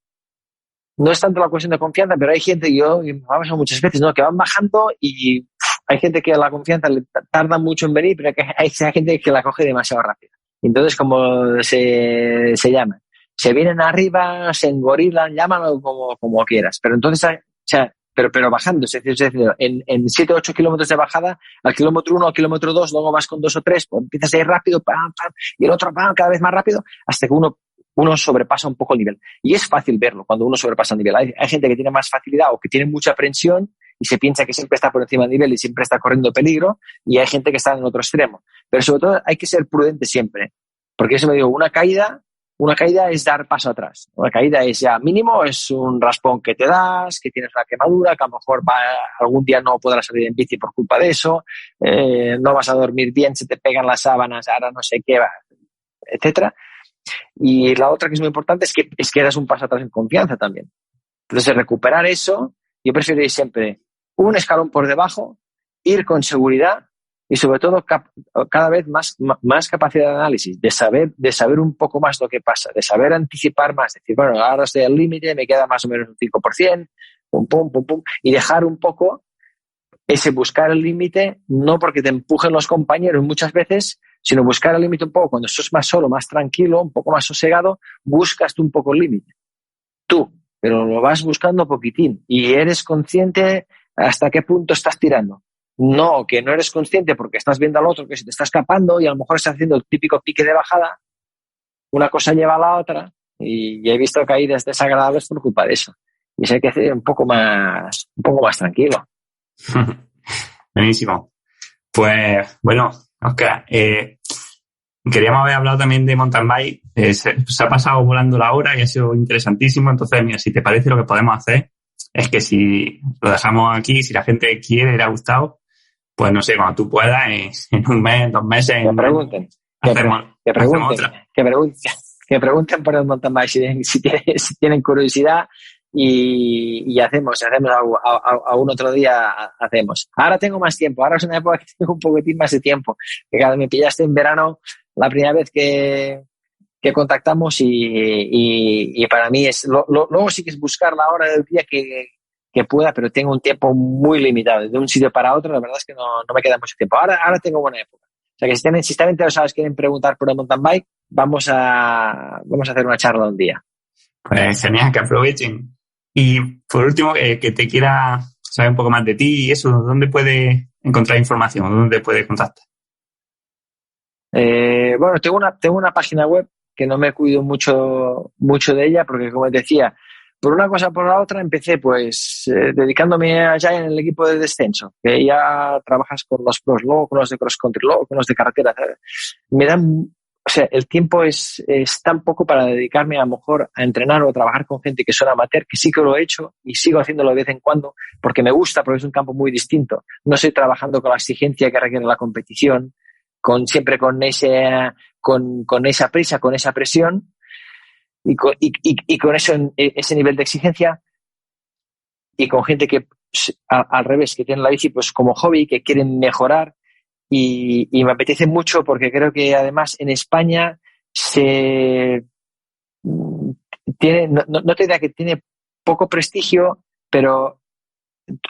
no es tanto la cuestión de confianza, pero hay gente, y me ha pasado muchas veces, ¿no? Que van bajando y hay gente que la confianza le tarda mucho en venir, pero hay gente que la coge demasiado rápido. Entonces, como se llama, se vienen arriba, se engorilan, llámalo como quieras. Pero entonces, o sea, pero bajando, es decir, en 7 o 8 kilómetros de bajada, al kilómetro 1, al kilómetro 2, luego vas con 2 o 3, pues empiezas a ir rápido, pam, pam, y el otro, pam, cada vez más rápido, hasta que uno sobrepasa un poco el nivel. Y es fácil verlo cuando uno sobrepasa el nivel. Hay gente que tiene más facilidad o que tiene mucha presión y se piensa que siempre está por encima del nivel y siempre está corriendo peligro, y hay gente que está en otro extremo. Pero sobre todo hay que ser prudente siempre, porque eso me digo, una caída es dar paso atrás. Una caída es ya mínimo, es un raspón que te das, que tienes una quemadura, que a lo mejor algún día no podrás salir en bici por culpa de eso, no vas a dormir bien, se te pegan las sábanas, ahora no sé qué, etcétera. Y la otra que es muy importante es que das un paso atrás en confianza también. Entonces, recuperar eso, yo prefiero ir siempre un escalón por debajo, ir con seguridad y sobre todo cada vez más capacidad de análisis, de saber un poco más lo que pasa, de saber anticipar más, decir, bueno, ahora estoy al límite, me queda más o menos un 5%, pum, pum, pum, pum, y dejar un poco ese buscar el límite, no porque te empujen los compañeros muchas veces, sino buscar el límite un poco, cuando estás más solo, más tranquilo, un poco más sosegado, buscas tú un poco el límite. Tú, pero lo vas buscando poquitín y eres consciente hasta qué punto estás tirando. No, que no eres consciente porque estás viendo al otro que se te está escapando y a lo mejor estás haciendo el típico pique de bajada, una cosa lleva a la otra y he visto caídas desagradables por culpa de eso. Y eso hay que hacer un poco más tranquilo. Buenísimo. Pues, bueno, Óscar, queríamos haber hablado también de mountain bike. Se ha pasado volando la hora y ha sido interesantísimo. Entonces, mira, si te parece, lo que podemos hacer es que si lo dejamos aquí, si la gente quiere, le ha gustado, pues no sé, cuando tú puedas, en un mes, 2 meses... Que pregunten por el mountain bike si tienen curiosidad y hacemos a un otro día hacemos. Ahora tengo más tiempo, ahora es una época que tengo un poquitín más de tiempo, que cada me pillaste en verano la primera vez que contactamos y para mí es luego sí que es buscar la hora del día que pueda, pero tengo un tiempo muy limitado de un sitio para otro. La verdad es que no me queda mucho tiempo. Ahora tengo buena época, o sea que si están interesados, quieren preguntar por el mountain bike, vamos a hacer una charla un día. Pues genial, que aprovechen. Y por último, que te quiera saber un poco más de ti y eso, ¿dónde puede encontrar información? ¿Dónde puede contactar? Bueno, tengo una página web que no me cuido mucho de ella porque, como te decía, por una cosa o por la otra empecé pues dedicándome allá en el equipo de descenso, que ya trabajas con los pros, luego con los de cross country, luego con los de carretera. O sea, el tiempo es tan poco para dedicarme a lo mejor a entrenar o a trabajar con gente que son amateur, que sí que lo he hecho y sigo haciéndolo de vez en cuando porque me gusta, porque es un campo muy distinto. No estoy trabajando con la exigencia que requiere la competición, siempre con esa prisa, con esa presión y con ese nivel de exigencia, y con gente que al revés, que tiene la bici pues como hobby, que quieren mejorar. Y me apetece mucho porque creo que además en España tiene, no te diría que tiene poco prestigio, pero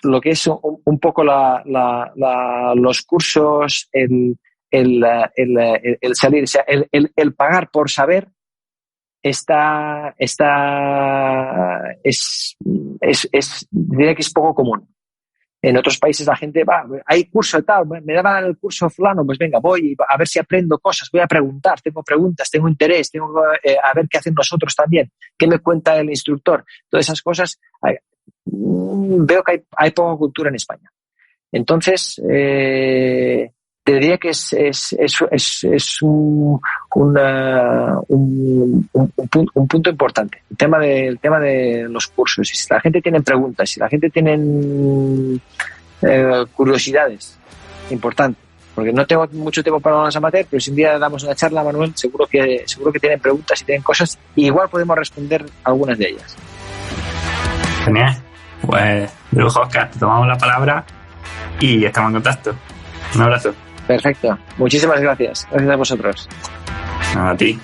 lo que es un poco los cursos, el salir, o sea, el pagar por saber diría que es poco común. En otros países la gente va, hay curso de tal, me daban el curso fulano, pues venga, voy a ver si aprendo cosas, voy a preguntar, tengo preguntas, tengo interés, tengo a ver qué hacen los otros también, qué me cuenta el instructor. Todas esas cosas, veo que hay poca cultura en España. Entonces, te diría que es un punto importante, el tema de los cursos. Si la gente tiene preguntas, si la gente tiene curiosidades, importante, porque no tengo mucho tiempo para los amateurs, pero si un día damos una charla, Manuel, seguro que tienen preguntas y tienen cosas, y igual podemos responder algunas de ellas. Genial. Pues, de lujo, Óscar, te tomamos la palabra y estamos en contacto. Un abrazo. Perfecto. Muchísimas gracias. Gracias a vosotros. A ti.